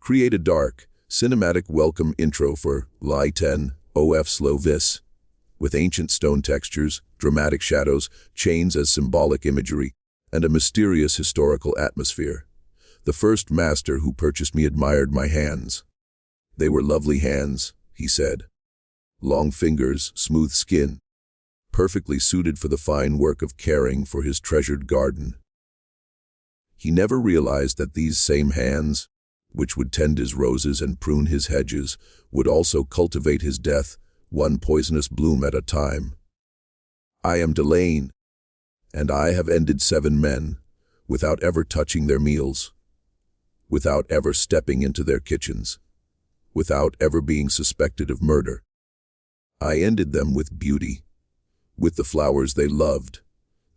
Create a dark, cinematic welcome intro for Lie 10 OF Slow Vis, with ancient stone textures, dramatic shadows, chains as symbolic imagery, and a mysterious historical atmosphere. The first master who purchased me admired my hands. They were lovely hands, he said. Long fingers, smooth skin, perfectly suited for the fine work of caring for his treasured garden. He never realized that these same hands, which would tend his roses and prune his hedges, would also cultivate his death, one poisonous bloom at a time. I am Delain, and I have ended 7 men, without ever touching their meals, without ever stepping into their kitchens, without ever being suspected of murder. I ended them with beauty, with the flowers they loved,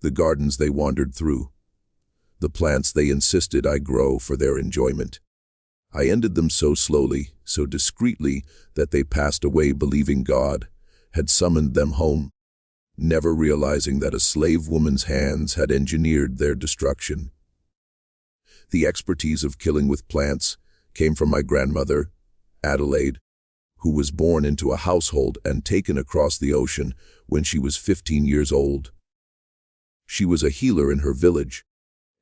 the gardens they wandered through, the plants they insisted I grow for their enjoyment. I ended them so slowly, so discreetly, that they passed away believing God had summoned them home, never realizing that a slave woman's hands had engineered their destruction. The expertise of killing with plants came from my grandmother, Adelaide, who was born into a household and taken across the ocean when she was 15 years old. She was a healer in her village,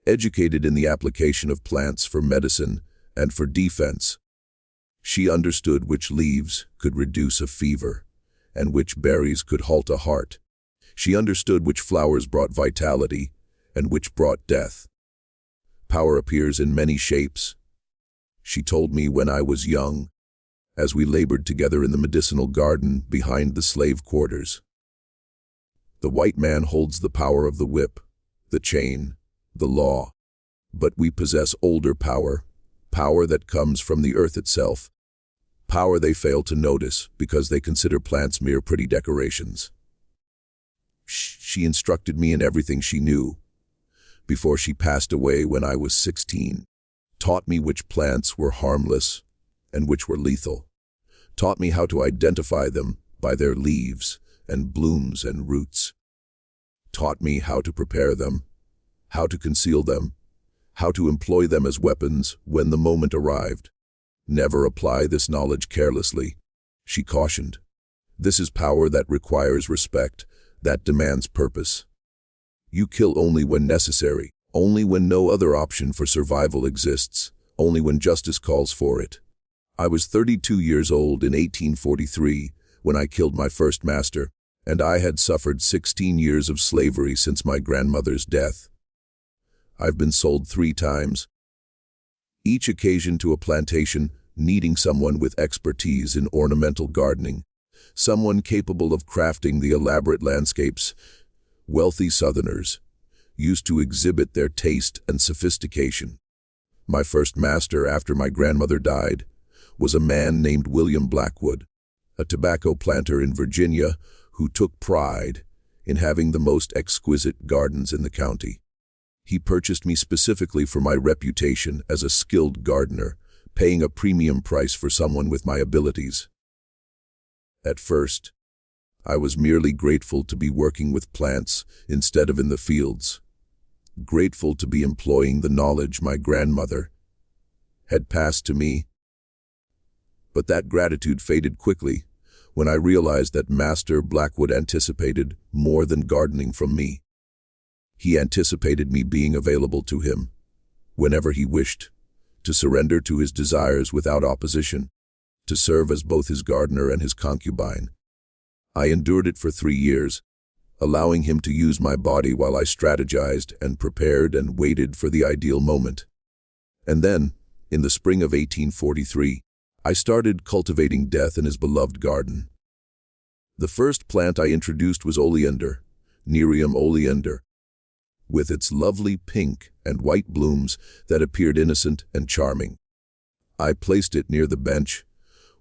educated in the application of plants for medicine and for defense. She understood which leaves could reduce a fever, and which berries could halt a heart. She understood which flowers brought vitality, and which brought death. Power appears in many shapes. She told me when I was young, as we labored together in the medicinal garden behind the slave quarters. The white man holds the power of the whip, the chain, the law, but we possess older power, power that comes from the earth itself, power they fail to notice because they consider plants mere pretty decorations. She instructed me in everything she knew, before she passed away when I was 16, taught me which plants were harmless and which were lethal, taught me how to identify them by their leaves and blooms and roots, taught me how to prepare them, how to conceal them, how to employ them as weapons when the moment arrived. Never apply this knowledge carelessly, she cautioned. This is power that requires respect, that demands purpose. You kill only when necessary, only when no other option for survival exists, only when justice calls for it. I was 32 years old in 1843 when I killed my first master, and I had suffered 16 years of slavery since my grandmother's death. I've been sold 3 times, each occasion to a plantation needing someone with expertise in ornamental gardening, someone capable of crafting the elaborate landscapes. Wealthy Southerners used to exhibit their taste and sophistication. My first master after my grandmother died was a man named William Blackwood, a tobacco planter in Virginia who took pride in having the most exquisite gardens in the county. He purchased me specifically for my reputation as a skilled gardener, paying a premium price for someone with my abilities. At first, I was merely grateful to be working with plants instead of in the fields, grateful to be employing the knowledge my grandmother had passed to me. But that gratitude faded quickly when I realized that Master Blackwood anticipated more than gardening from me. He anticipated me being available to him, whenever he wished, to surrender to his desires without opposition, to serve as both his gardener and his concubine. I endured it for 3 years, allowing him to use my body while I strategized and prepared and waited for the ideal moment. And then, in the spring of 1843, I started cultivating death in his beloved garden. The first plant I introduced was Oleander, Nerium oleander, with its lovely pink and white blooms that appeared innocent and charming. I placed it near the bench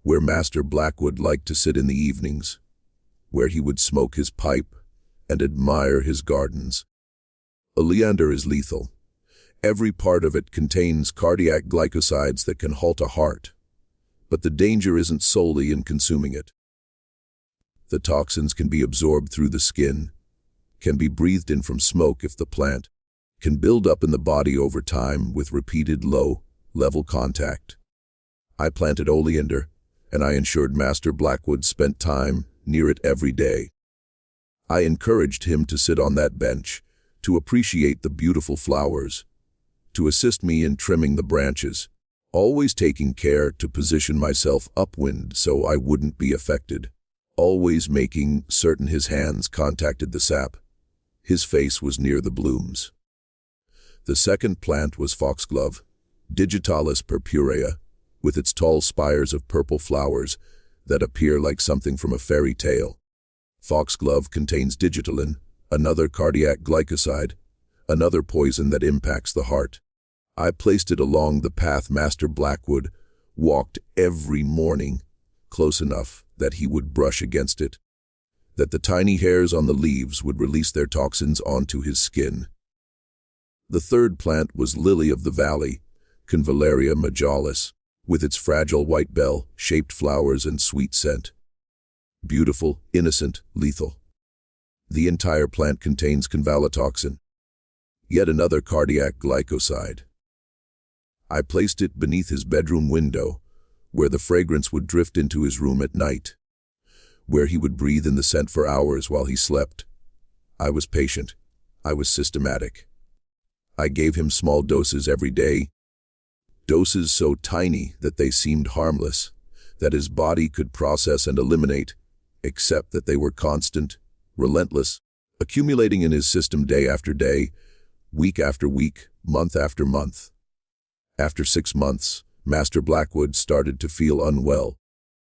where Master Blackwood liked to sit in the evenings, where he would smoke his pipe and admire his gardens. Oleander is lethal. Every part of it contains cardiac glycosides that can halt a heart, but the danger isn't solely in consuming it. The toxins can be absorbed through the skin, can be breathed in from smoke if the plant can build up in the body over time with repeated low-level contact. I planted Oleander, and I ensured Master Blackwood spent time near it every day. I encouraged him to sit on that bench, to appreciate the beautiful flowers, to assist me in trimming the branches, always taking care to position myself upwind so I wouldn't be affected, always making certain his hands contacted the sap. His face was near the blooms. The second plant was Foxglove, Digitalis purpurea, with its tall spires of purple flowers that appear like something from a fairy tale. Foxglove contains digitalin, another cardiac glycoside, another poison that impacts the heart. I placed it along the path Master Blackwood walked every morning, close enough that he would brush against it, that the tiny hairs on the leaves would release their toxins onto his skin. The third plant was Lily of the Valley, Convallaria majalis, with its fragile white bell-shaped flowers and sweet scent. Beautiful, innocent, lethal. The entire plant contains convallatoxin, yet another cardiac glycoside. I placed it beneath his bedroom window, where the fragrance would drift into his room at night, where he would breathe in the scent for hours while he slept. I was patient. I was systematic. I gave him small doses every day, doses so tiny that they seemed harmless, that his body could process and eliminate, except that they were constant, relentless, accumulating in his system day after day, week after week, month after month. After 6 months, Master Blackwood started to feel unwell.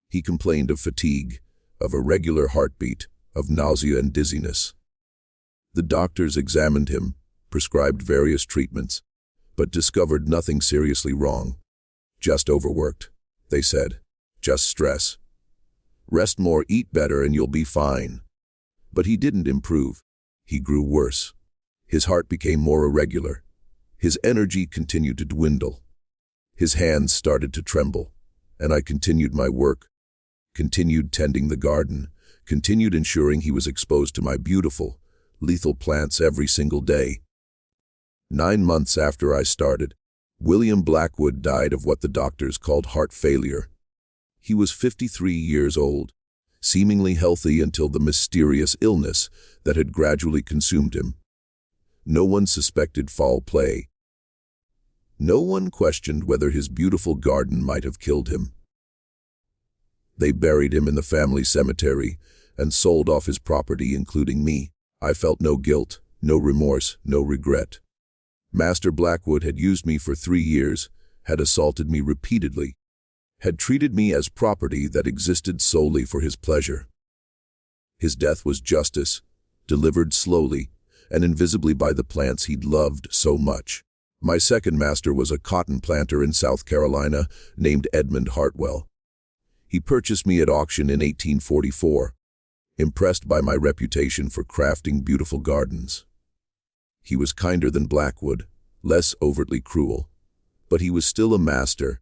He complained of fatigue, of irregular heartbeat, of nausea and dizziness. The doctors examined him, prescribed various treatments, but discovered nothing seriously wrong. Just overworked, they said. Just stress. Rest more, eat better, and you'll be fine. But he didn't improve. He grew worse. His heart became more irregular. His energy continued to dwindle. His hands started to tremble, and I continued my work, continued tending the garden, continued ensuring he was exposed to my beautiful, lethal plants every single day. 9 months after I started, William Blackwood died of what the doctors called heart failure. He was 53 years old, seemingly healthy until the mysterious illness that had gradually consumed him. No one suspected foul play. No one questioned whether his beautiful garden might have killed him. They buried him in the family cemetery and sold off his property, including me. I felt no guilt, no remorse, no regret. Master Blackwood had used me for 3 years, had assaulted me repeatedly, had treated me as property that existed solely for his pleasure. His death was justice, delivered slowly and invisibly by the plants he'd loved so much. My second master was a cotton planter in South Carolina named Edmund Hartwell. He purchased me at auction in 1844, impressed by my reputation for crafting beautiful gardens. He was kinder than Blackwood, less overtly cruel, but he was still a master,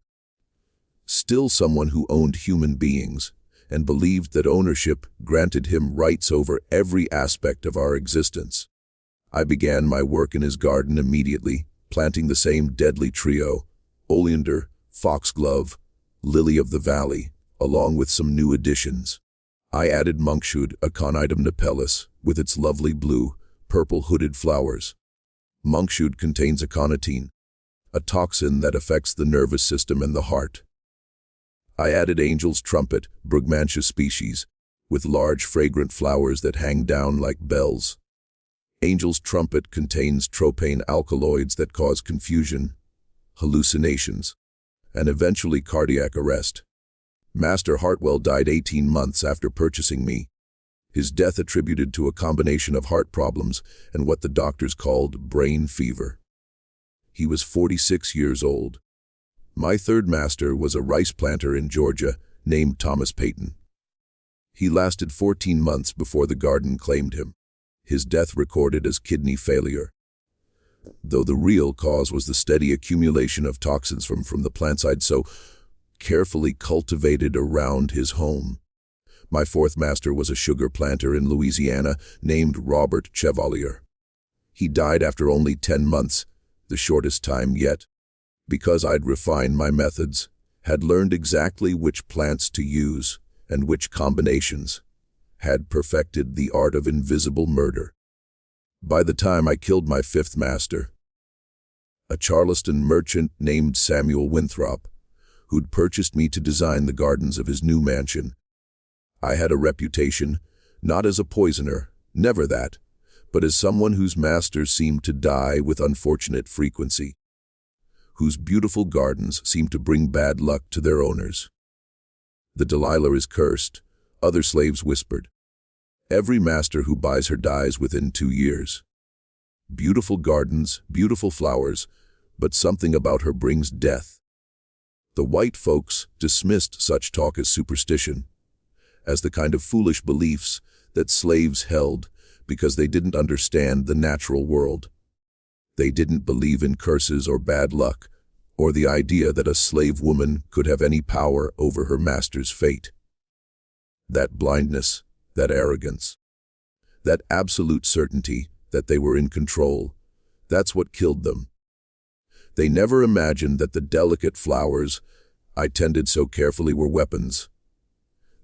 still someone who owned human beings and believed that ownership granted him rights over every aspect of our existence. I began my work in his garden immediately, planting the same deadly trio, Oleander, Foxglove, Lily of the Valley, along with some new additions. I added Monkshood, Aconitum napellus, with its lovely blue, purple hooded flowers. Monkshood contains aconitine, a toxin that affects the nervous system and the heart. I added Angel's Trumpet, Brugmansia species, with large fragrant flowers that hang down like bells. Angel's Trumpet contains tropane alkaloids that cause confusion, hallucinations, and eventually cardiac arrest. Master Hartwell died 18 months after purchasing me, his death attributed to a combination of heart problems and what the doctors called brain fever. He was 46 years old. My third master was a rice planter in Georgia named Thomas Payton. He lasted 14 months before the garden claimed him, his death recorded as kidney failure, though the real cause was the steady accumulation of toxins from the plants I'd so carefully cultivated around his home. My fourth master was a sugar planter in Louisiana named Robert Chevalier. He died after only 10 months, the shortest time yet, because I'd refined my methods, had learned exactly which plants to use and which combinations, had perfected the art of invisible murder. By the time I killed my fifth master, a Charleston merchant named Samuel Winthrop, who'd purchased me to design the gardens of his new mansion, I had a reputation, not as a poisoner, never that, but as someone whose masters seemed to die with unfortunate frequency, whose beautiful gardens seemed to bring bad luck to their owners. The Delilah is cursed, other slaves whispered. Every master who buys her dies within 2 years. Beautiful gardens, beautiful flowers, but something about her brings death. The white folks dismissed such talk as superstition, as the kind of foolish beliefs that slaves held because they didn't understand the natural world. They didn't believe in curses or bad luck, or the idea that a slave woman could have any power over her master's fate. That blindness, that arrogance, that absolute certainty that they were in control, that's what killed them. They never imagined that the delicate flowers I tended so carefully were weapons,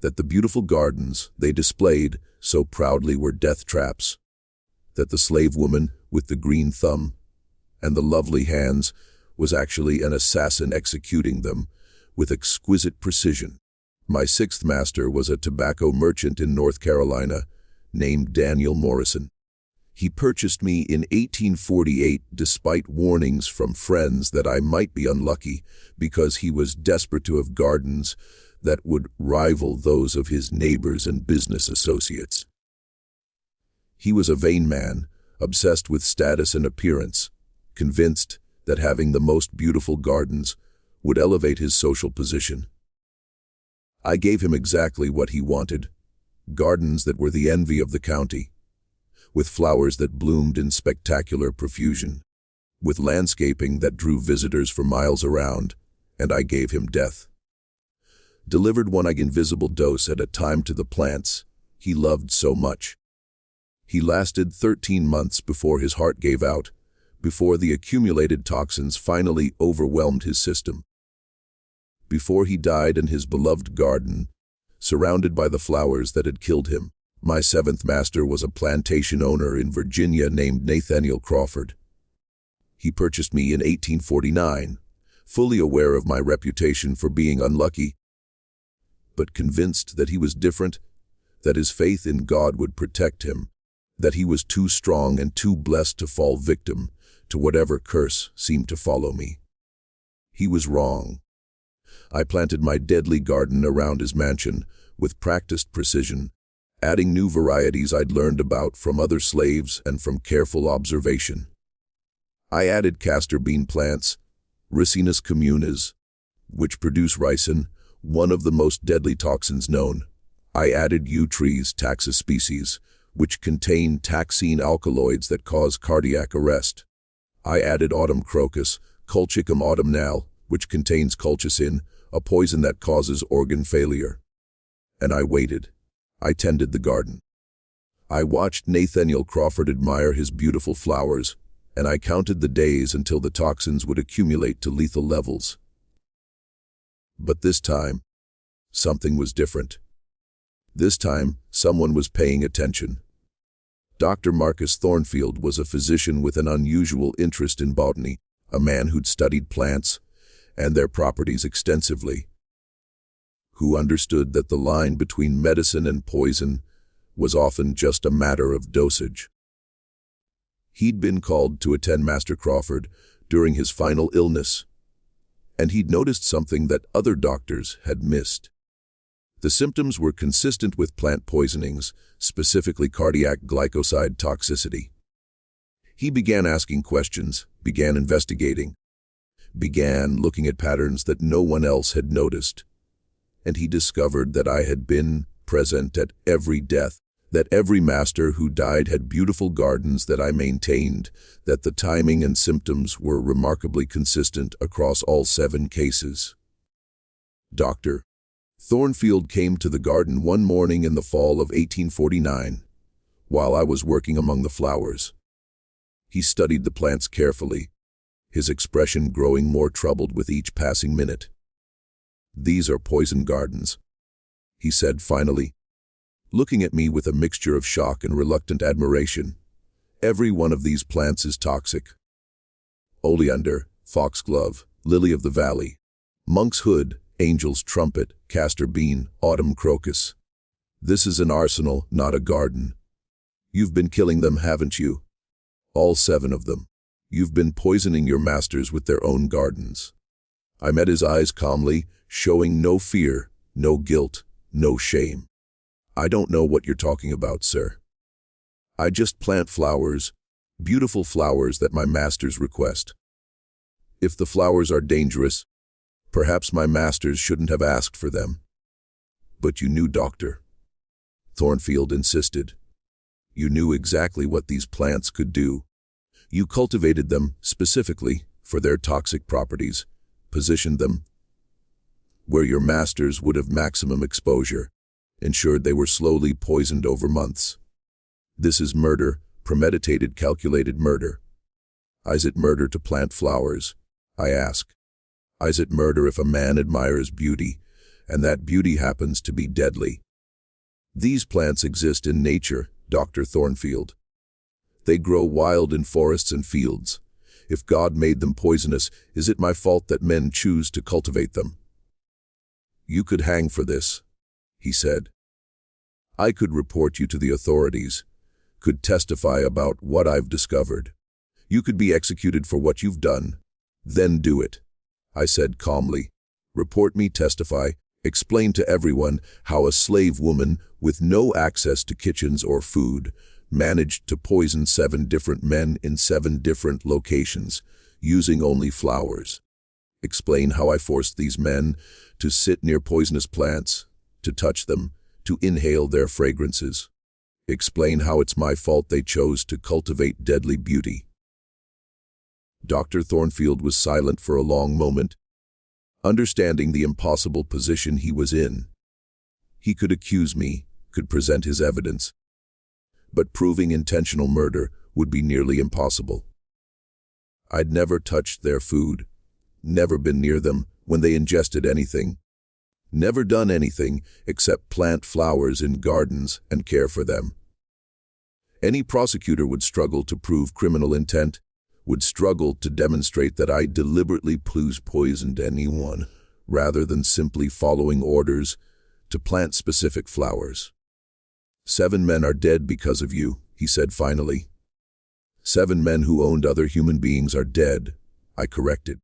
that the beautiful gardens they displayed so proudly were death traps, that the slave woman with the green thumb and the lovely hands was actually an assassin executing them with exquisite precision. My sixth master was a tobacco merchant in North Carolina named Daniel Morrison. He purchased me in 1848 despite warnings from friends that I might be unlucky because he was desperate to have gardens that would rival those of his neighbors and business associates. He was a vain man, obsessed with status and appearance, convinced that having the most beautiful gardens would elevate his social position. I gave him exactly what he wanted, gardens that were the envy of the county, with flowers that bloomed in spectacular profusion, with landscaping that drew visitors for miles around, and I gave him death. Delivered one invisible dose at a time to the plants he loved so much. He lasted 13 months before his heart gave out, before the accumulated toxins finally overwhelmed his system. Before he died in his beloved garden, surrounded by the flowers that had killed him. My seventh master was a plantation owner in Virginia named Nathaniel Crawford. He purchased me in 1849, fully aware of my reputation for being unlucky, but convinced that he was different, that his faith in God would protect him, that he was too strong and too blessed to fall victim to whatever curse seemed to follow me. He was wrong. I planted my deadly garden around his mansion with practiced precision, adding new varieties I'd learned about from other slaves and from careful observation. I added castor bean plants, Ricinus communis, which produce ricin, one of the most deadly toxins known. I added yew trees, Taxus species, which contain taxine alkaloids that cause cardiac arrest. I added autumn crocus, Colchicum autumnale, which contains colchicine, a poison that causes organ failure. And I waited. I tended the garden. I watched Nathaniel Crawford admire his beautiful flowers, and I counted the days until the toxins would accumulate to lethal levels. But this time, something was different. This time, someone was paying attention. Dr. Marcus Thornfield was a physician with an unusual interest in botany, a man who'd studied plants and their properties extensively, who understood that the line between medicine and poison was often just a matter of dosage. He'd been called to attend Master Crawford during his final illness, and he'd noticed something that other doctors had missed. The symptoms were consistent with plant poisonings, specifically cardiac glycoside toxicity. He began asking questions, began investigating, began looking at patterns that no one else had noticed. And he discovered that I had been present at every death, that every master who died had beautiful gardens that I maintained, that the timing and symptoms were remarkably consistent across all 7 cases. Dr. Thornfield came to the garden one morning in the fall of 1849, while I was working among the flowers. He studied the plants carefully, his expression growing more troubled with each passing minute. "These are Poisongardens," he said finally, looking at me with a mixture of shock and reluctant admiration. "Every one of these plants is toxic. Oleander, Foxglove, Lily of the Valley, Monk's Hood, Angel's Trumpet, Castor Bean, Autumn Crocus. This is an arsenal, not a garden. You've been killing them, haven't you? All 7 of them. You've been poisoning your masters with their own gardens." I met his eyes calmly, showing no fear, no guilt, no shame. "I don't know what you're talking about, sir. I just plant flowers, beautiful flowers that my masters request. If the flowers are dangerous, perhaps my masters shouldn't have asked for them." "But you knew, Doctor," Thornfield insisted. "You knew exactly what these plants could do. You cultivated them specifically for their toxic properties, positioned them where your masters would have maximum exposure, ensured they were slowly poisoned over months. This is murder, premeditated, calculated murder. Is it murder to plant flowers? I ask. Is it murder if a man admires beauty, and that beauty happens to be deadly? These plants exist in nature, Dr. Thornfield. They grow wild in forests and fields. If God made them poisonous, is it my fault that men choose to cultivate them?" "You could hang for this," he said. "I could report you to the authorities, could testify about what I've discovered. You could be executed for what you've done. Then do it," I said calmly. "Report me, testify, explain to everyone how a slave woman with no access to kitchens or food managed to poison 7 different men in 7 different locations, using only flowers. Explain how I forced these men to sit near poisonous plants, to touch them, to inhale their fragrances. Explain how it's my fault they chose to cultivate deadly beauty." Dr. Thornfield was silent for a long moment, understanding the impossible position he was in. He could accuse me, could present his evidence, but proving intentional murder would be nearly impossible. I'd never touched their food, never been near them when they ingested anything, never done anything except plant flowers in gardens and care for them. Any prosecutor would struggle to prove criminal intent, would struggle to demonstrate that I deliberately poisoned anyone, rather than simply following orders to plant specific flowers. 7 men are dead because of you, he said finally. 7 men who owned other human beings are dead, I corrected.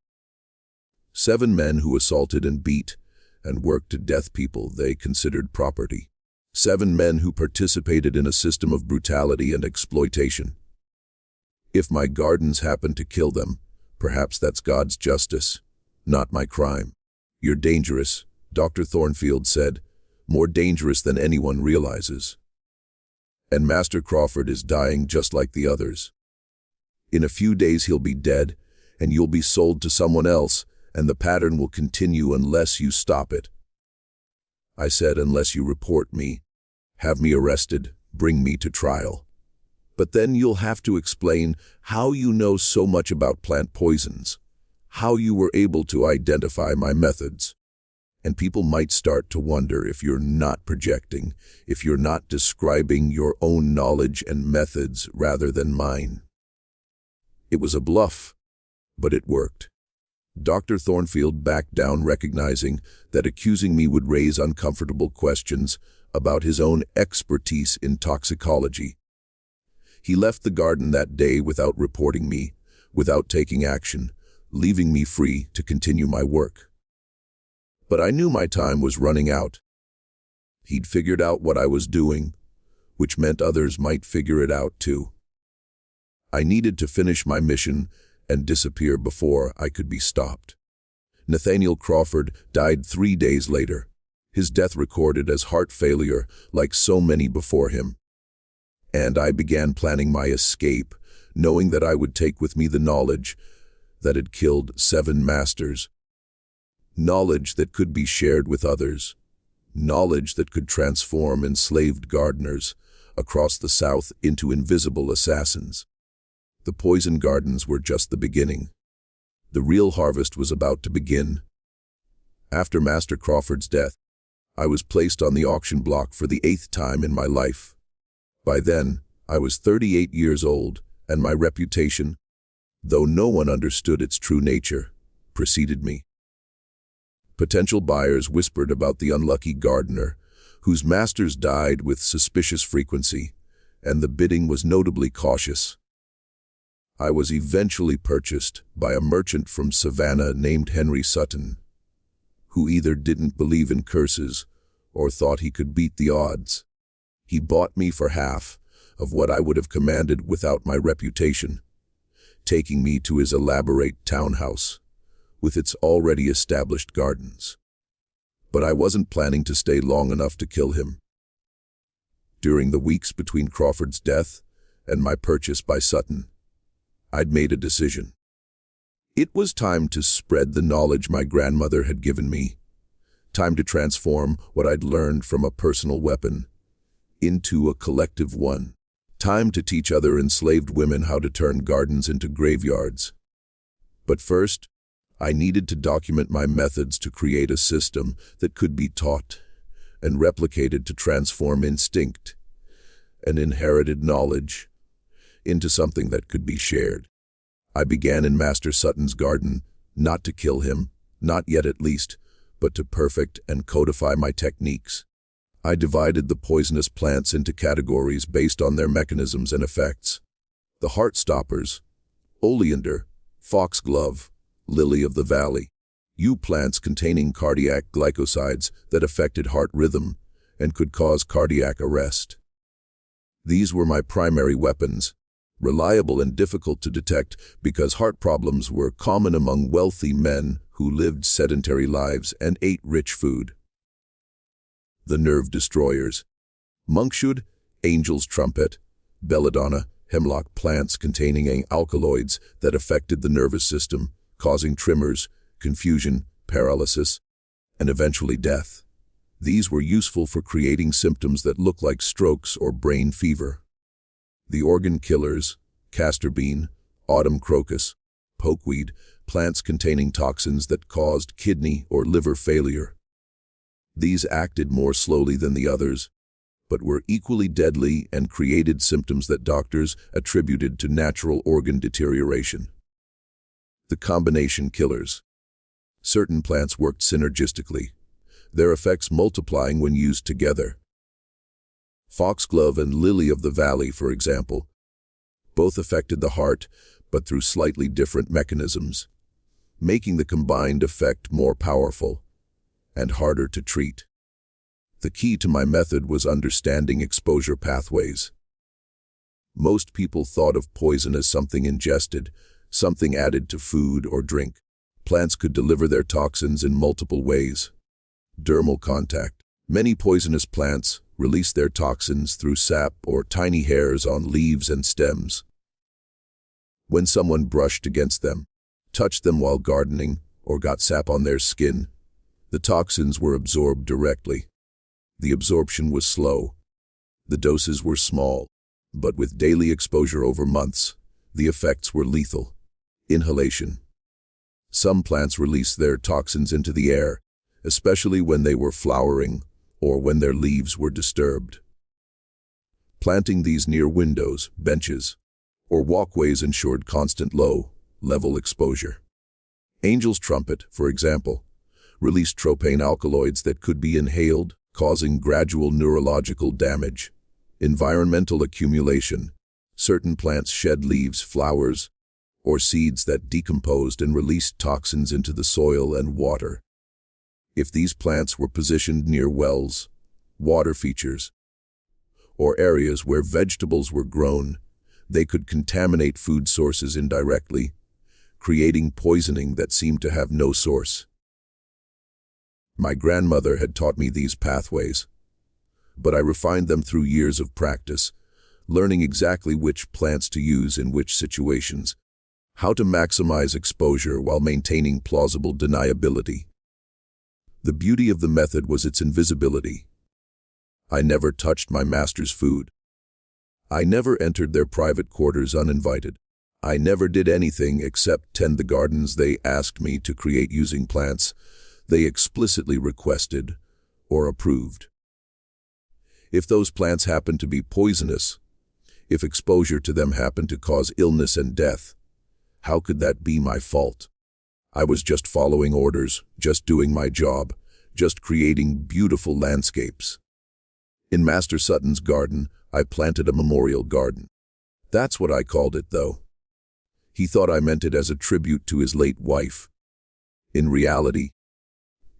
7 men who assaulted and beat and worked to death people they considered property. 7 men who participated in a system of brutality and exploitation. If my gardens happen to kill them, perhaps that's God's justice, not my crime. You're dangerous, Dr. Thornfield said, more dangerous than anyone realizes. And Master Crawford is dying just like the others. In a few days he'll be dead, and you'll be sold to someone else, and the pattern will continue unless you stop it. I said, unless you report me, have me arrested, bring me to trial. But then you'll have to explain how you know so much about plant poisons, how you were able to identify my methods. And people might start to wonder if you're not projecting, if you're not describing your own knowledge and methods rather than mine. It was a bluff, but it worked. Dr. Thornfield backed down, recognizing that accusing me would raise uncomfortable questions about his own expertise in toxicology. He left the garden that day without reporting me, without taking action, leaving me free to continue my work. But I knew my time was running out. He'd figured out what I was doing, which meant others might figure it out too. I needed to finish my mission and disappear before I could be stopped. Nathaniel Crawford died 3 days later, his death recorded as heart failure like so many before him. And I began planning my escape, knowing that I would take with me the knowledge that had killed 7 masters. Knowledge that could be shared with others. Knowledge that could transform enslaved gardeners across the South into invisible assassins. The Poisongardens were just the beginning. The real harvest was about to begin. After Master Crawford's death, I was placed on the auction block for the 8th time in my life. By then, I was 38 years old, and my reputation, though no one understood its true nature, preceded me. Potential buyers whispered about the unlucky gardener, whose masters died with suspicious frequency, and the bidding was notably cautious. I was eventually purchased by a merchant from Savannah named Henry Sutton, who either didn't believe in curses or thought he could beat the odds. He bought me for half of what I would have commanded without my reputation, taking me to his elaborate townhouse with its already established gardens. But I wasn't planning to stay long enough to kill him. During the weeks between Crawford's death and my purchase by Sutton, I'd made a decision. It was time to spread the knowledge my grandmother had given me, time to transform what I'd learned from a personal weapon into a collective one, time to teach other enslaved women how to turn gardens into graveyards. But first, I needed to document my methods to create a system that could be taught and replicated to transform instinct and inherited knowledge into something that could be shared. I began in Master Sutton's garden, not to kill him, not yet at least, but to perfect and codify my techniques. I divided the poisonous plants into categories based on their mechanisms and effects. The heart stoppers, Oleander, Foxglove, Lily of the Valley, plants containing cardiac glycosides that affected heart rhythm and could cause cardiac arrest. These were my primary weapons, reliable and difficult to detect because heart problems were common among wealthy men who lived sedentary lives and ate rich food. The nerve destroyers, monkshood, angel's trumpet, belladonna, hemlock plants containing alkaloids that affected the nervous system, causing tremors, confusion, paralysis, and eventually death. These were useful for creating symptoms that look like strokes or brain fever. The organ killers, castor bean, autumn crocus, pokeweed, plants containing toxins that caused kidney or liver failure. These acted more slowly than the others, but were equally deadly and created symptoms that doctors attributed to natural organ deterioration. The combination killers. Certain plants worked synergistically, their effects multiplying when used together. Foxglove and Lily of the Valley, for example, both affected the heart, but through slightly different mechanisms, making the combined effect more powerful and harder to treat. The key to my method was understanding exposure pathways. Most people thought of poison as something ingested, something added to food or drink. Plants could deliver their toxins in multiple ways. Dermal contact. Many poisonous plants release their toxins through sap or tiny hairs on leaves and stems. When someone brushed against them, touched them while gardening, or got sap on their skin, the toxins were absorbed directly. The absorption was slow. The doses were small, but with daily exposure over months, the effects were lethal. Inhalation. Some plants release their toxins into the air, especially when they were flowering or when their leaves were disturbed. Planting these near windows, benches, or walkways ensured constant low-level exposure. Angel's trumpet, for example, released tropane alkaloids that could be inhaled, causing gradual neurological damage. Environmental accumulation. Certain plants shed leaves, flowers, or seeds that decomposed and released toxins into the soil and water. If these plants were positioned near wells, water features, or areas where vegetables were grown, they could contaminate food sources indirectly, creating poisoning that seemed to have no source. My grandmother had taught me these pathways, but I refined them through years of practice, learning exactly which plants to use in which situations, how to maximize exposure while maintaining plausible deniability. The beauty of the method was its invisibility. I never touched my master's food. I never entered their private quarters uninvited. I never did anything except tend the gardens they asked me to create using plants they explicitly requested or approved. If those plants happened to be poisonous, if exposure to them happened to cause illness and death, how could that be my fault? I was just following orders, just doing my job, just creating beautiful landscapes. In Master Sutton's garden, I planted a memorial garden. That's what I called it, though. He thought I meant it as a tribute to his late wife. In reality,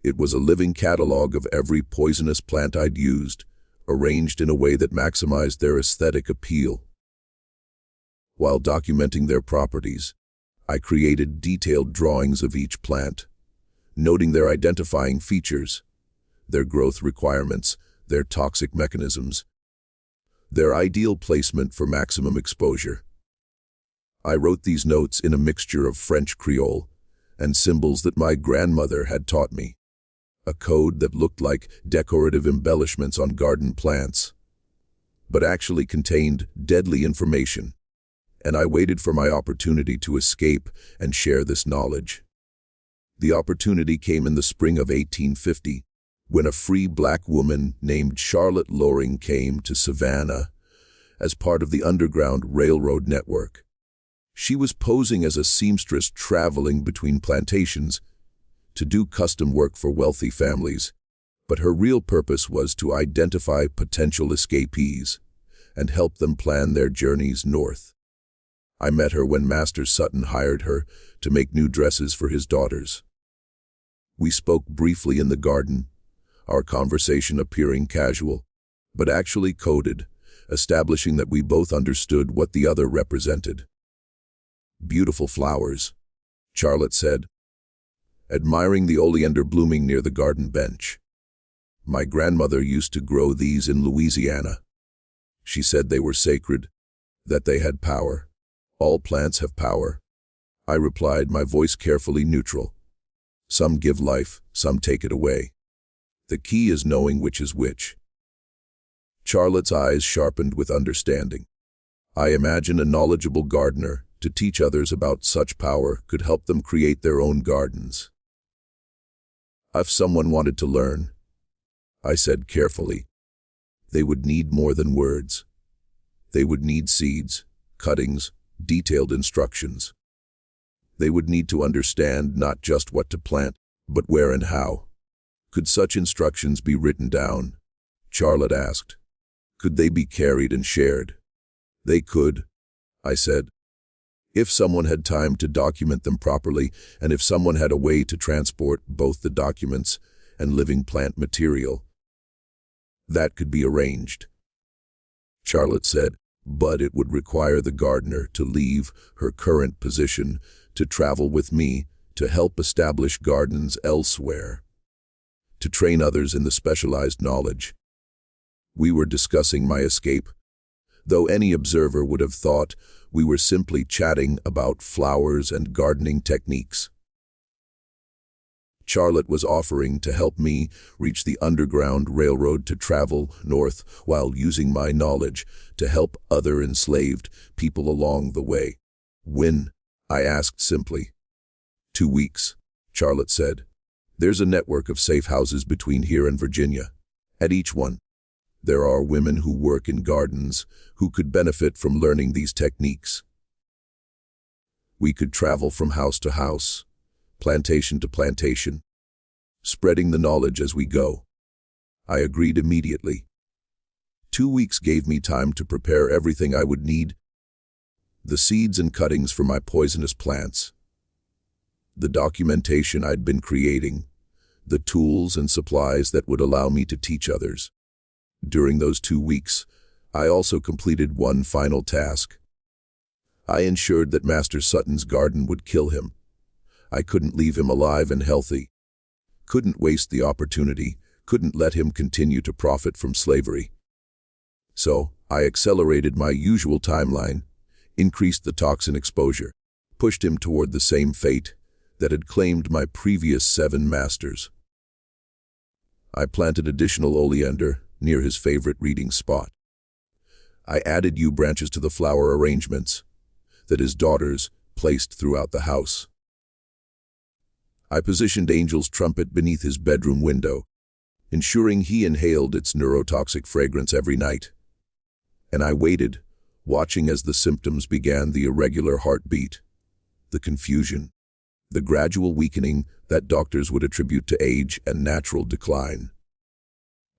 it was a living catalog of every poisonous plant I'd used, arranged in a way that maximized their aesthetic appeal. While documenting their properties, I created detailed drawings of each plant, noting their identifying features, their growth requirements, their toxic mechanisms, their ideal placement for maximum exposure. I wrote these notes in a mixture of French Creole and symbols that my grandmother had taught me, a code that looked like decorative embellishments on garden plants, but actually contained deadly information, and I waited for my opportunity to escape and share this knowledge. The opportunity came in the spring of 1850, when a free black woman named Charlotte Loring came to Savannah as part of the Underground Railroad network. She was posing as a seamstress traveling between plantations to do custom work for wealthy families, but her real purpose was to identify potential escapees and help them plan their journeys north. I met her when Master Sutton hired her to make new dresses for his daughters. We spoke briefly in the garden, our conversation appearing casual, but actually coded, establishing that we both understood what the other represented. "Beautiful flowers," Charlotte said, admiring the oleander blooming near the garden bench. "My grandmother used to grow these in Louisiana. She said they were sacred, that they had power. All plants have power." I replied, my voice carefully neutral. "Some give life, some take it away. The key is knowing which is which." Charlotte's eyes sharpened with understanding. I imagine a knowledgeable gardener to teach others about such power could help them create their own gardens. "If someone wanted to learn," I said carefully, "they would need more than words. They would need seeds, cuttings, detailed instructions. They would need to understand not just what to plant, but where and how." "Could such instructions be written down?" Charlotte asked. "Could they be carried and shared?" "They could," I said, "if someone had time to document them properly, and if someone had a way to transport both the documents and living plant material. That could be arranged," Charlotte said, "but it would require the gardener to leave her current position to travel with me to help establish gardens elsewhere, to train others in the specialized knowledge." We were discussing my escape, though any observer would have thought we were simply chatting about flowers and gardening techniques. Charlotte was offering to help me reach the Underground Railroad to travel north while using my knowledge to help other enslaved people along the way. "When?" I asked simply. 2 weeks, Charlotte said. "There's a network of safe houses between here and Virginia. At each one, there are women who work in gardens who could benefit from learning these techniques. We could travel from house to house, plantation to plantation, spreading the knowledge as we go." I agreed immediately. 2 weeks gave me time to prepare everything I would need: the seeds and cuttings for my poisonous plants, the documentation I'd been creating, the tools and supplies that would allow me to teach others. During those 2 weeks, I also completed one final task. I ensured that Master Sutton's garden would kill him. I couldn't leave him alive and healthy. Couldn't waste the opportunity, couldn't let him continue to profit from slavery. So, I accelerated my usual timeline, increased the toxin exposure, pushed him toward the same fate that had claimed my previous 7 masters. I planted additional oleander near his favorite reading spot. I added yew branches to the flower arrangements that his daughters placed throughout the house. I positioned Angel's trumpet beneath his bedroom window, ensuring he inhaled its neurotoxic fragrance every night. And I waited, watching as the symptoms began: the irregular heartbeat, the confusion, the gradual weakening that doctors would attribute to age and natural decline.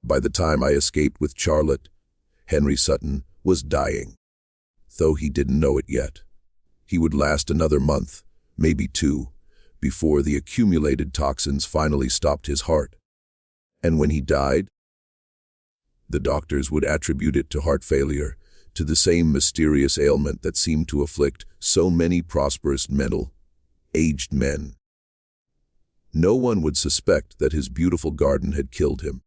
By the time I escaped with Charlotte, Henry Sutton was dying, though he didn't know it yet. He would last another month, maybe 2, before the accumulated toxins finally stopped his heart. And when he died, the doctors would attribute it to heart failure, to the same mysterious ailment that seemed to afflict so many prosperous aged men. No one would suspect that his beautiful garden had killed him.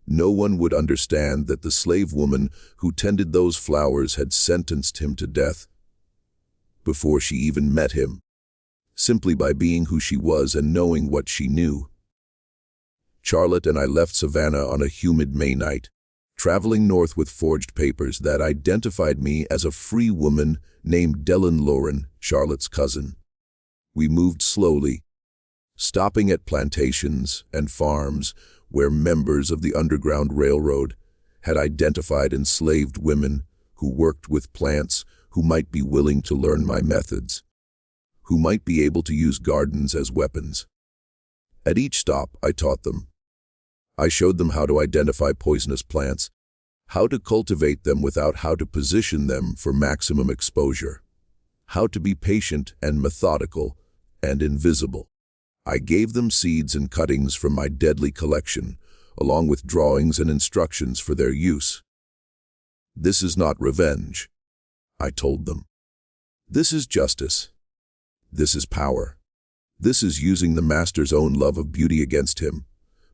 No one would understand that the slave woman who tended those flowers had sentenced him to death before she even met him, simply by being who she was and knowing what she knew. Charlotte and I left Savannah on a humid May night, traveling north with forged papers that identified me as a free woman named Delain, Charlotte's cousin. We moved slowly, stopping at plantations and farms where members of the Underground Railroad had identified enslaved women who worked with plants, who might be willing to learn my methods, who might be able to use gardens as weapons. At each stop, I taught them. I showed them how to identify poisonous plants, how to cultivate them without how to position them for maximum exposure, how to be patient and methodical and invisible. I gave them seeds and cuttings from my deadly collection, along with drawings and instructions for their use. This is not revenge, I told them. This is justice. This is power. This is using the master's own love of beauty against him.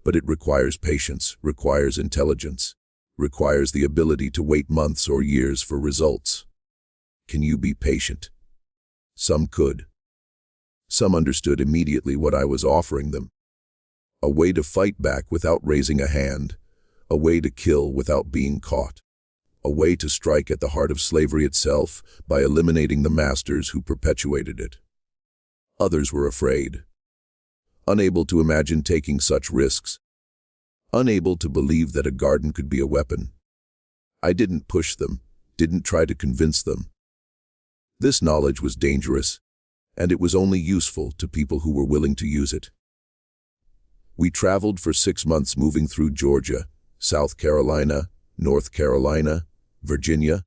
But it requires patience, requires intelligence, requires the ability to wait months or years for results. Can you be patient? Some could. Some understood immediately what I was offering them. A way to fight back without raising a hand, a way to kill without being caught, a way to strike at the heart of slavery itself by eliminating the masters who perpetuated it. Others were afraid, unable to imagine taking such risks, unable to believe that a garden could be a weapon. I didn't push them, didn't try to convince them. This knowledge was dangerous, and it was only useful to people who were willing to use it. We traveled for 6 months, moving through Georgia, South Carolina, North Carolina, Virginia.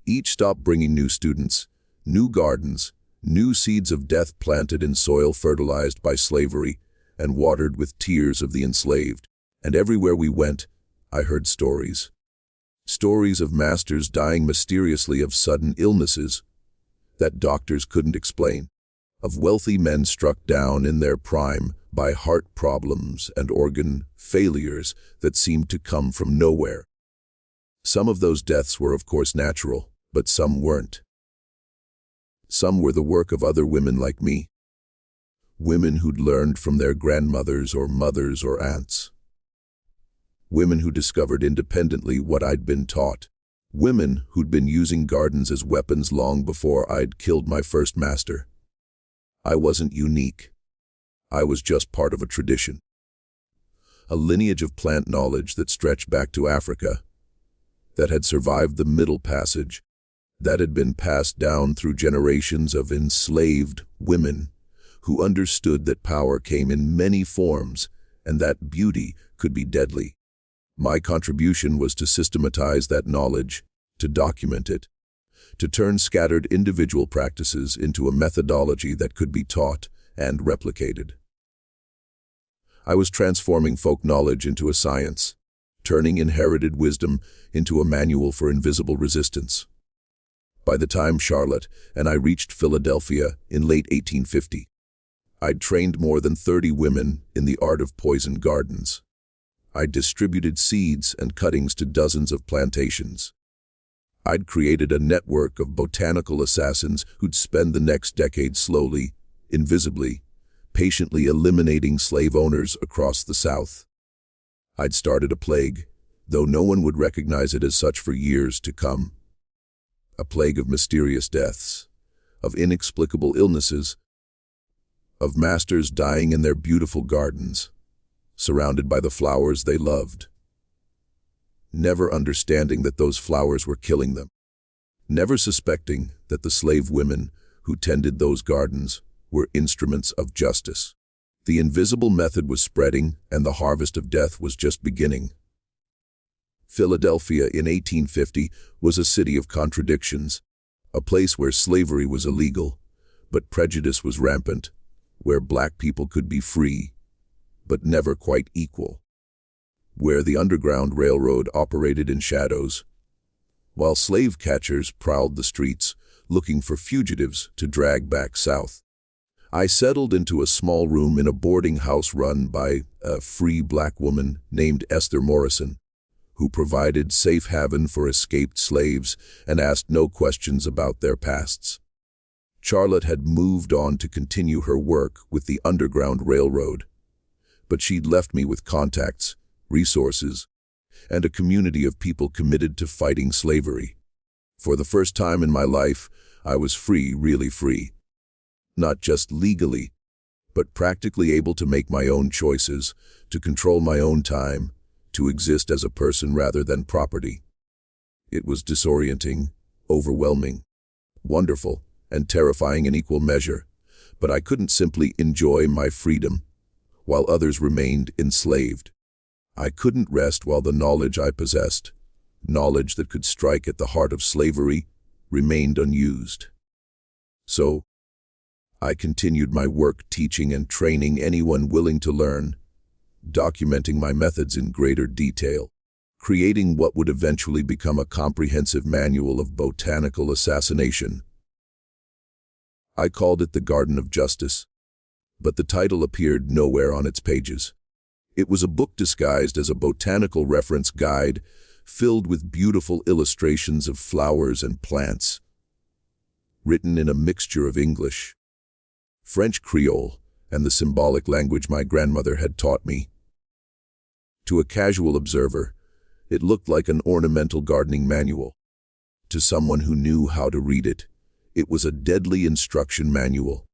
Each stop bringing new students, new gardens, new seeds of death planted in soil fertilized by slavery and watered with tears of the enslaved. And everywhere we went, I heard stories. Stories of masters dying mysteriously of sudden illnesses that doctors couldn't explain, of wealthy men struck down in their prime by heart problems and organ failures that seemed to come from nowhere. Some of those deaths were, of course, natural, but some weren't. Some were the work of other women like me, women who'd learned from their grandmothers or mothers or aunts, women who discovered independently what I'd been taught, women who'd been using gardens as weapons long before I'd killed my first master. I wasn't unique. I was just part of a tradition, a lineage of plant knowledge that stretched back to Africa, that had survived the Middle Passage, that had been passed down through generations of enslaved women who understood that power came in many forms and that beauty could be deadly. My contribution was to systematize that knowledge, to document it, to turn scattered individual practices into a methodology that could be taught and replicated. I was transforming folk knowledge into a science, turning inherited wisdom into a manual for invisible resistance. By the time Charlotte and I reached Philadelphia in late 1850, I'd trained more than 30 women in the art of poison gardens. I'd distributed seeds and cuttings to dozens of plantations. I'd created a network of botanical assassins who'd spend the next decade slowly, invisibly, patiently eliminating slave owners across the South. I'd started a plague, though no one would recognize it as such for years to come. A plague of mysterious deaths, of inexplicable illnesses, of masters dying in their beautiful gardens, surrounded by the flowers they loved, never understanding that those flowers were killing them, never suspecting that the slave women who tended those gardens were instruments of justice. The invisible method was spreading, and the harvest of death was just beginning. Philadelphia in 1850 was a city of contradictions, a place where slavery was illegal, but prejudice was rampant, where black people could be free, but never quite equal, where the Underground Railroad operated in shadows, while slave catchers prowled the streets looking for fugitives to drag back south. I settled into a small room in a boarding house run by a free black woman named Esther Morrison, who provided safe haven for escaped slaves and asked no questions about their pasts. Charlotte had moved on to continue her work with the Underground Railroad, but she'd left me with contacts, resources, and a community of people committed to fighting slavery. For the first time in my life, I was free, really free. Not just legally, but practically able to make my own choices, to control my own time, to exist as a person rather than property. It was disorienting, overwhelming, wonderful, and terrifying in equal measure, but I couldn't simply enjoy my freedom while others remained enslaved. I couldn't rest while the knowledge I possessed, knowledge that could strike at the heart of slavery, remained unused. So, I continued my work teaching and training anyone willing to learn, documenting my methods in greater detail, creating what would eventually become a comprehensive manual of botanical assassination. I called it the Garden of Justice, but the title appeared nowhere on its pages. It was a book disguised as a botanical reference guide, filled with beautiful illustrations of flowers and plants, written in a mixture of English, French Creole, and the symbolic language my grandmother had taught me. To a casual observer, it looked like an ornamental gardening manual. To someone who knew how to read it, it was a deadly instruction manual.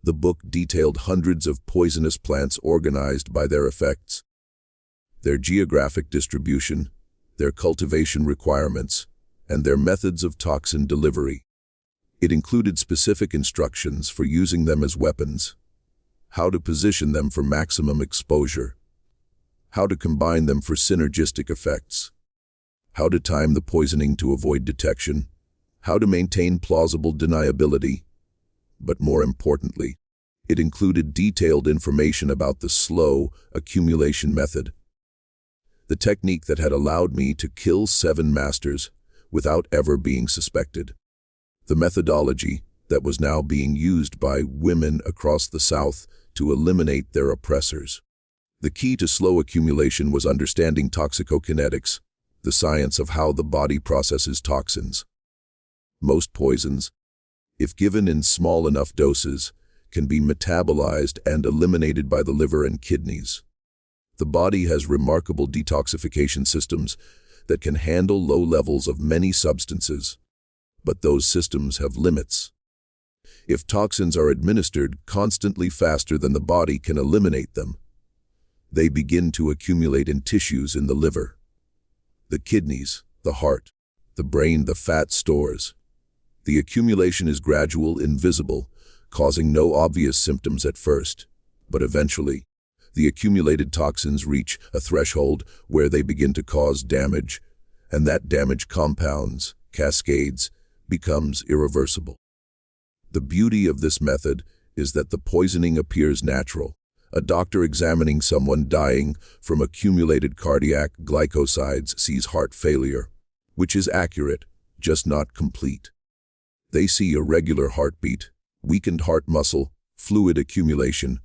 The book detailed hundreds of poisonous plants organized by their effects, their geographic distribution, their cultivation requirements, and their methods of toxin delivery. It included specific instructions for using them as weapons, how to position them for maximum exposure, how to combine them for synergistic effects, how to time the poisoning to avoid detection, how to maintain plausible deniability, but more importantly, it included detailed information about the slow accumulation method, the technique that had allowed me to kill 7 masters without ever being suspected. The methodology that was now being used by women across the South to eliminate their oppressors. The key to slow accumulation was understanding toxicokinetics, the science of how the body processes toxins. Most poisons, if given in small enough doses, can be metabolized and eliminated by the liver and kidneys. The body has remarkable detoxification systems that can handle low levels of many substances. But those systems have limits. If toxins are administered constantly faster than the body can eliminate them, they begin to accumulate in tissues in the liver, the kidneys, the heart, the brain, the fat stores. The accumulation is gradual, invisible, causing no obvious symptoms at first, but eventually, the accumulated toxins reach a threshold where they begin to cause damage, and that damage compounds, cascades, becomes irreversible. The beauty of this method is that the poisoning appears natural. A doctor examining someone dying from accumulated cardiac glycosides sees heart failure, which is accurate, just not complete. They see irregular heartbeat, weakened heart muscle, fluid accumulation,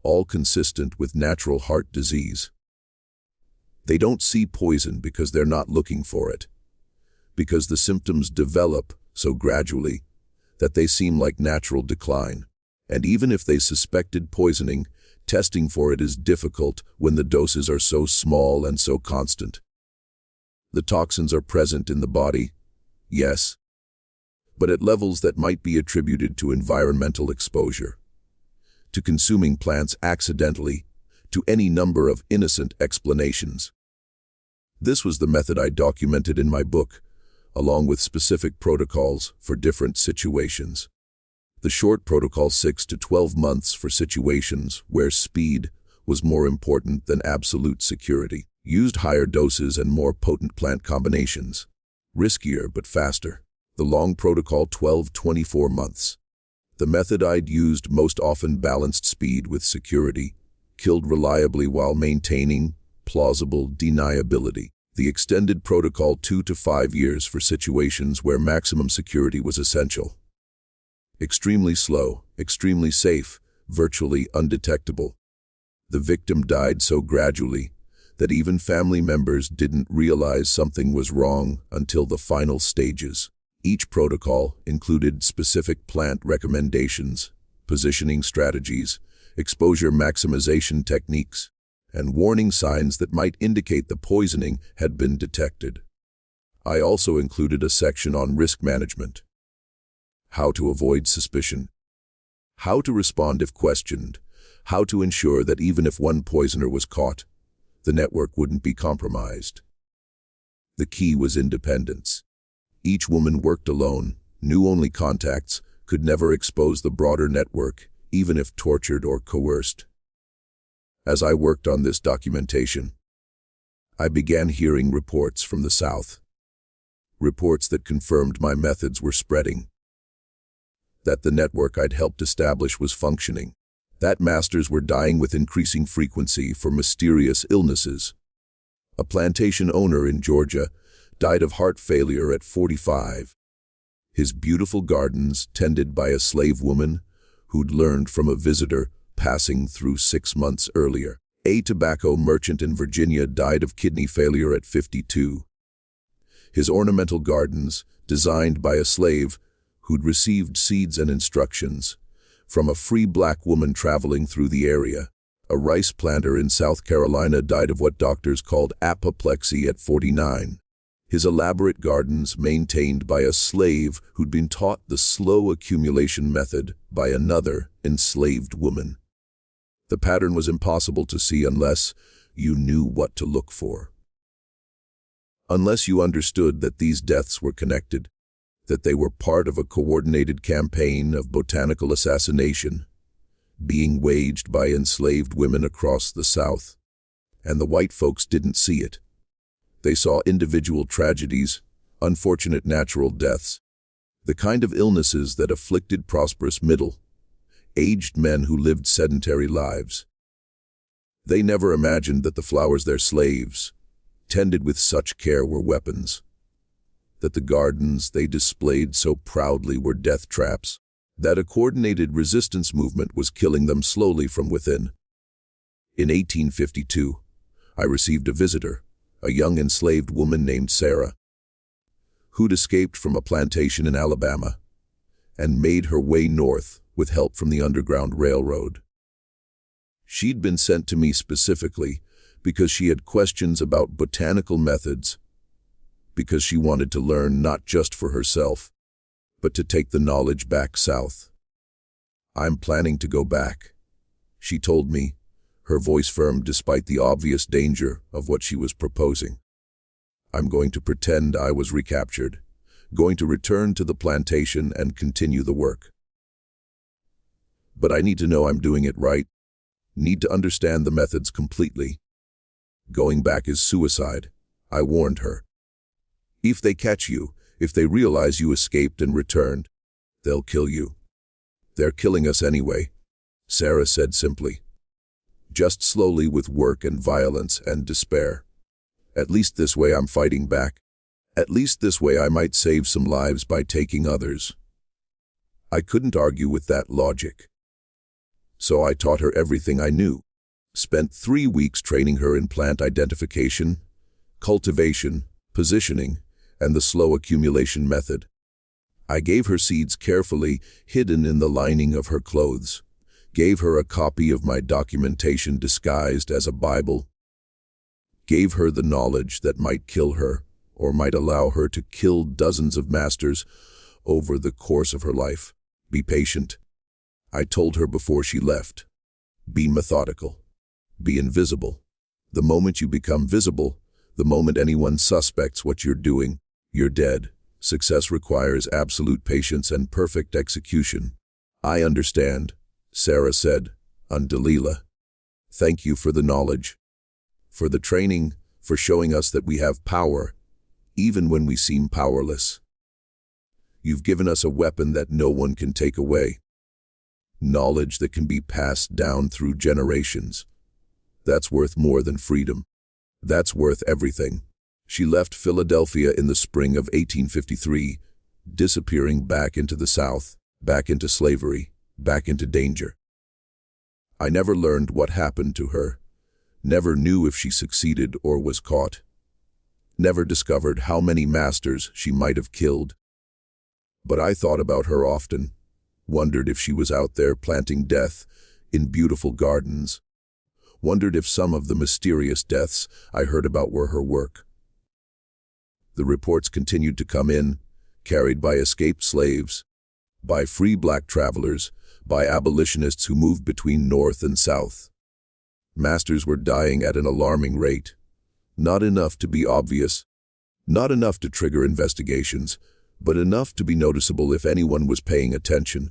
all consistent with natural heart disease. They don't see poison because they're not looking for it, because the symptoms develop so gradually that they seem like natural decline. And even if they suspected poisoning, testing for it is difficult when the doses are so small and so constant. The toxins are present in the body, yes, but at levels that might be attributed to environmental exposure. to consuming plants accidentally, to any number of innocent explanations. This was the method I documented in my book, along with specific protocols for different situations. The short protocol 6 to 12 months for situations where speed was more important than absolute security. Used higher doses and more potent plant combinations. Riskier but faster. The long protocol 12-24 months. The method I'd used most often balanced speed with security, killed reliably while maintaining plausible deniability. The extended protocol 2 to 5 years for situations where maximum security was essential. Extremely slow, extremely safe, virtually undetectable. The victim died so gradually that even family members didn't realize something was wrong until the final stages. Each protocol included specific plant recommendations, positioning strategies, exposure maximization techniques, and warning signs that might indicate the poisoning had been detected. I also included a section on risk management. How to avoid suspicion. How to respond if questioned. How to ensure that even if one poisoner was caught, the network wouldn't be compromised. The key was independence. Each woman worked alone, knew only contacts, could never expose the broader network, even if tortured or coerced. As I worked on this documentation, I began hearing reports from the South. Reports that confirmed my methods were spreading. That the network I'd helped establish was functioning. That masters were dying with increasing frequency for mysterious illnesses. A plantation owner in Georgia died of heart failure at 45. His beautiful gardens, tended by a slave woman who'd learned from a visitor passing through 6 months earlier. A tobacco merchant in Virginia died of kidney failure at 52. His ornamental gardens, designed by a slave who'd received seeds and instructions from a free black woman traveling through the area. A rice planter in South Carolina died of what doctors called apoplexy at 49. His elaborate gardens maintained by a slave who'd been taught the slow accumulation method by another enslaved woman. The pattern was impossible to see unless you knew what to look for. Unless you understood that these deaths were connected, that they were part of a coordinated campaign of botanical assassination being waged by enslaved women across the South. And the white folks didn't see it. They saw individual tragedies, unfortunate natural deaths, the kind of illnesses that afflicted prosperous middle-aged men who lived sedentary lives. They never imagined that the flowers their slaves tended with such care were weapons, that the gardens they displayed so proudly were death traps, that a coordinated resistance movement was killing them slowly from within. In 1852, I received a visitor, a young enslaved woman named Sarah, who'd escaped from a plantation in Alabama and made her way north with help from the Underground Railroad. She'd been sent to me specifically because she had questions about botanical methods, because she wanted to learn not just for herself, but to take the knowledge back south. "I'm planning to go back," she told me, her voice firm despite the obvious danger of what she was proposing. "I'm going to pretend I was recaptured, going to return to the plantation and continue the work. But I need to know I'm doing it right, need to understand the methods completely. Going back is suicide," I warned her. "If they catch you, if they realize you escaped and returned, they'll kill you." "They're killing us anyway," Sarah said simply. "Just slowly with work and violence and despair. At least this way I'm fighting back. At least this way I might save some lives by taking others." I couldn't argue with that logic. So I taught her everything I knew. Spent 3 weeks training her in plant identification, cultivation, positioning, and the slow accumulation method. I gave her seeds carefully hidden in the lining of her clothes, gave her a copy of my documentation disguised as a Bible, gave her the knowledge that might kill her or might allow her to kill dozens of masters over the course of her life. "Be patient," I told her before she left. Be methodical. Be invisible. The moment you become visible, the moment anyone suspects what you're doing, you're dead. Success requires absolute patience and perfect execution. I understand, Sarah said, on Delilah. Thank you for the knowledge, for the training, for showing us that we have power, even when we seem powerless. You've given us a weapon that no one can take away. Knowledge that can be passed down through generations. That's worth more than freedom. That's worth everything. She left Philadelphia in the spring of 1853, disappearing back into the South, back into slavery, back into danger. I never learned what happened to her, never knew if she succeeded or was caught, never discovered how many masters she might have killed. But I thought about her often, wondered if she was out there planting death in beautiful gardens, wondered if some of the mysterious deaths I heard about were her work. The reports continued to come in, carried by escaped slaves, by free black travelers, by abolitionists who moved between North and South. Masters were dying at an alarming rate. Not enough to be obvious, not enough to trigger investigations, but enough to be noticeable if anyone was paying attention.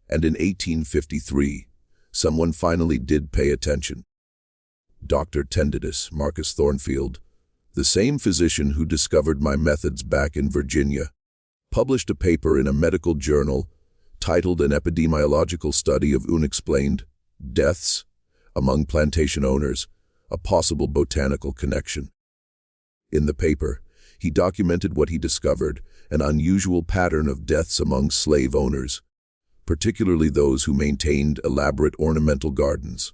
And in 1853, someone finally did pay attention. Dr. Tendidus Marcus Thornfield, the same physician who discovered my methods back in Virginia, published a paper in a medical journal titled An Epidemiological Study of Unexplained Deaths Among Plantation Owners, a Possible Botanical Connection. In the paper, he documented what he discovered, an unusual pattern of deaths among slave owners, particularly those who maintained elaborate ornamental gardens.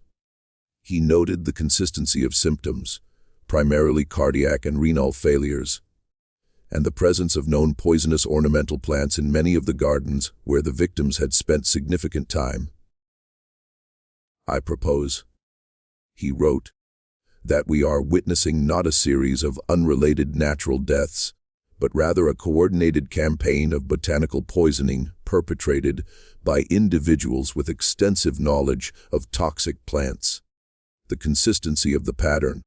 He noted the consistency of symptoms, primarily cardiac and renal failures, and the presence of known poisonous ornamental plants in many of the gardens where the victims had spent significant time. I propose, he wrote, that we are witnessing not a series of unrelated natural deaths, but rather a coordinated campaign of botanical poisoning perpetrated by individuals with extensive knowledge of toxic plants. The consistency of the pattern,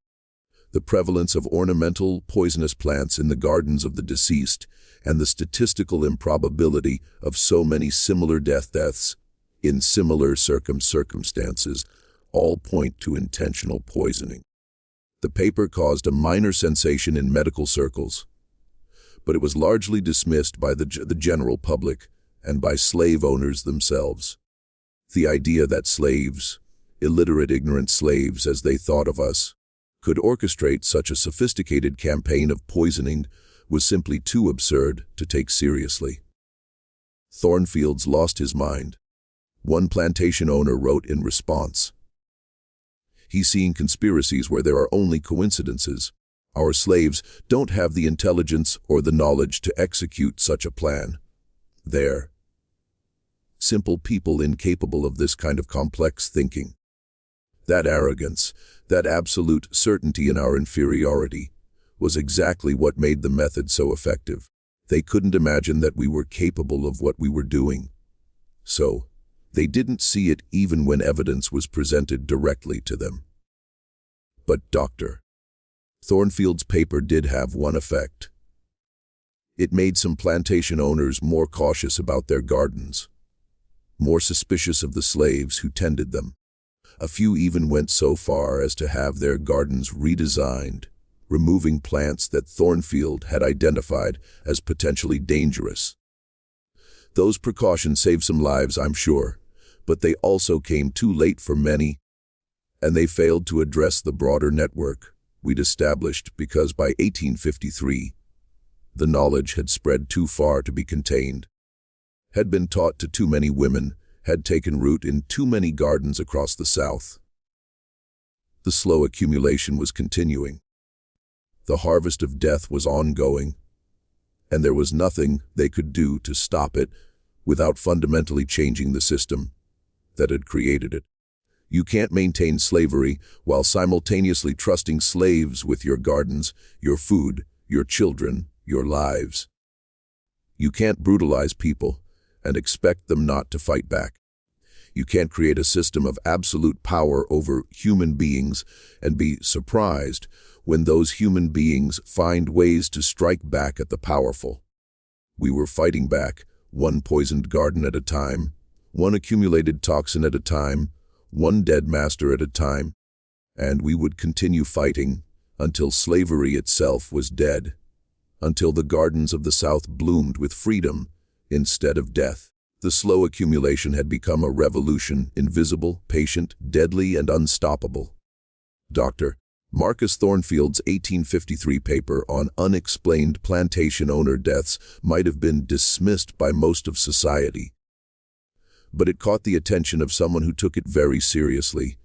the prevalence of ornamental poisonous plants in the gardens of the deceased, and the statistical improbability of so many similar deaths in similar circumstances all point to intentional poisoning. The paper caused a minor sensation in medical circles, but it was largely dismissed by the general public and by slave owners themselves. The idea that slaves, illiterate, ignorant slaves as they thought of us, could orchestrate such a sophisticated campaign of poisoning was simply too absurd to take seriously. Thornfield's lost his mind. One plantation owner wrote in response, "He's seeing conspiracies where there are only coincidences. Our slaves don't have the intelligence or the knowledge to execute such a plan. They're simple people incapable of this kind of complex thinking." That arrogance, that absolute certainty in our inferiority, was exactly what made the method so effective. They couldn't imagine that we were capable of what we were doing. So, they didn't see it even when evidence was presented directly to them. But Dr. Thornfield's paper did have one effect. It made some plantation owners more cautious about their gardens, more suspicious of the slaves who tended them. A few even went so far as to have their gardens redesigned, removing plants that Thornfield had identified as potentially dangerous. Those precautions saved some lives, I'm sure, but they also came too late for many, and they failed to address the broader network we'd established because by 1853, the knowledge had spread too far to be contained, had been taught to too many women, had taken root in too many gardens across the South. The slow accumulation was continuing. The harvest of death was ongoing, and there was nothing they could do to stop it without fundamentally changing the system that had created it. You can't maintain slavery while simultaneously trusting slaves with your gardens, your food, your children, your lives. You can't brutalize people and expect them not to fight back. You can't create a system of absolute power over human beings and be surprised when those human beings find ways to strike back at the powerful. We were fighting back, one poisoned garden at a time, one accumulated toxin at a time, one dead master at a time, and we would continue fighting until slavery itself was dead, until the gardens of the South bloomed with freedom instead of death. The slow accumulation had become a revolution, invisible, patient, deadly, and unstoppable. Dr. Marcus Thornfield's 1853 paper on unexplained plantation owner deaths might have been dismissed by most of society. But it caught the attention of someone who took it very seriously,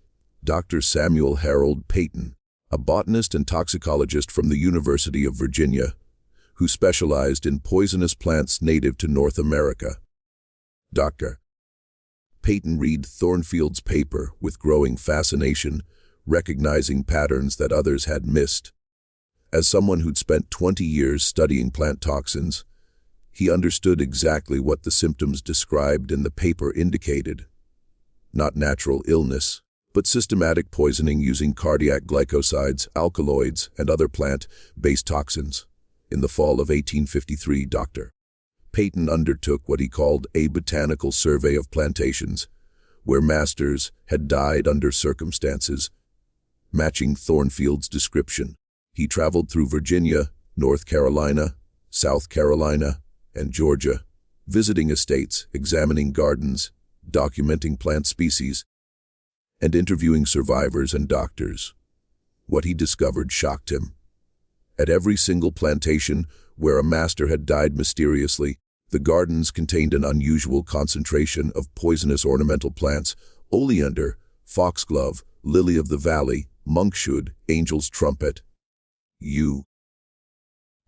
Dr. Samuel Harold Peyton, a botanist and toxicologist from the University of Virginia, who specialized in poisonous plants native to North America. Dr. Peyton read Thornfield's paper with growing fascination, recognizing patterns that others had missed. As someone who'd spent 20 years studying plant toxins, he understood exactly what the symptoms described in the paper indicated. Not natural illness, but systematic poisoning using cardiac glycosides, alkaloids, and other plant-based toxins. In the fall of 1853, Dr. Peyton undertook what he called a botanical survey of plantations, where masters had died under circumstances matching Thornfield's description. He traveled through Virginia, North Carolina, South Carolina, and Georgia, visiting estates, examining gardens, documenting plant species, and interviewing survivors and doctors. What he discovered shocked him. At every single plantation where a master had died mysteriously, the gardens contained an unusual concentration of poisonous ornamental plants: oleander, foxglove, lily of the valley, monkshood, angel's trumpet,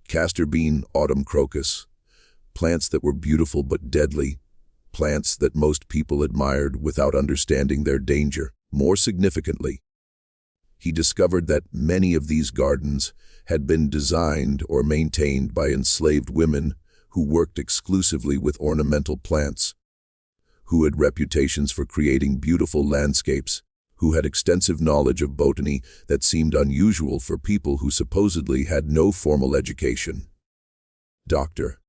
castor bean, autumn crocus, plants that were beautiful but deadly, plants that most people admired without understanding their danger. More significantly, he discovered that many of these gardens had been designed or maintained by enslaved women who worked exclusively with ornamental plants, who had reputations for creating beautiful landscapes, who had extensive knowledge of botany that seemed unusual for people who supposedly had no formal education. Dr.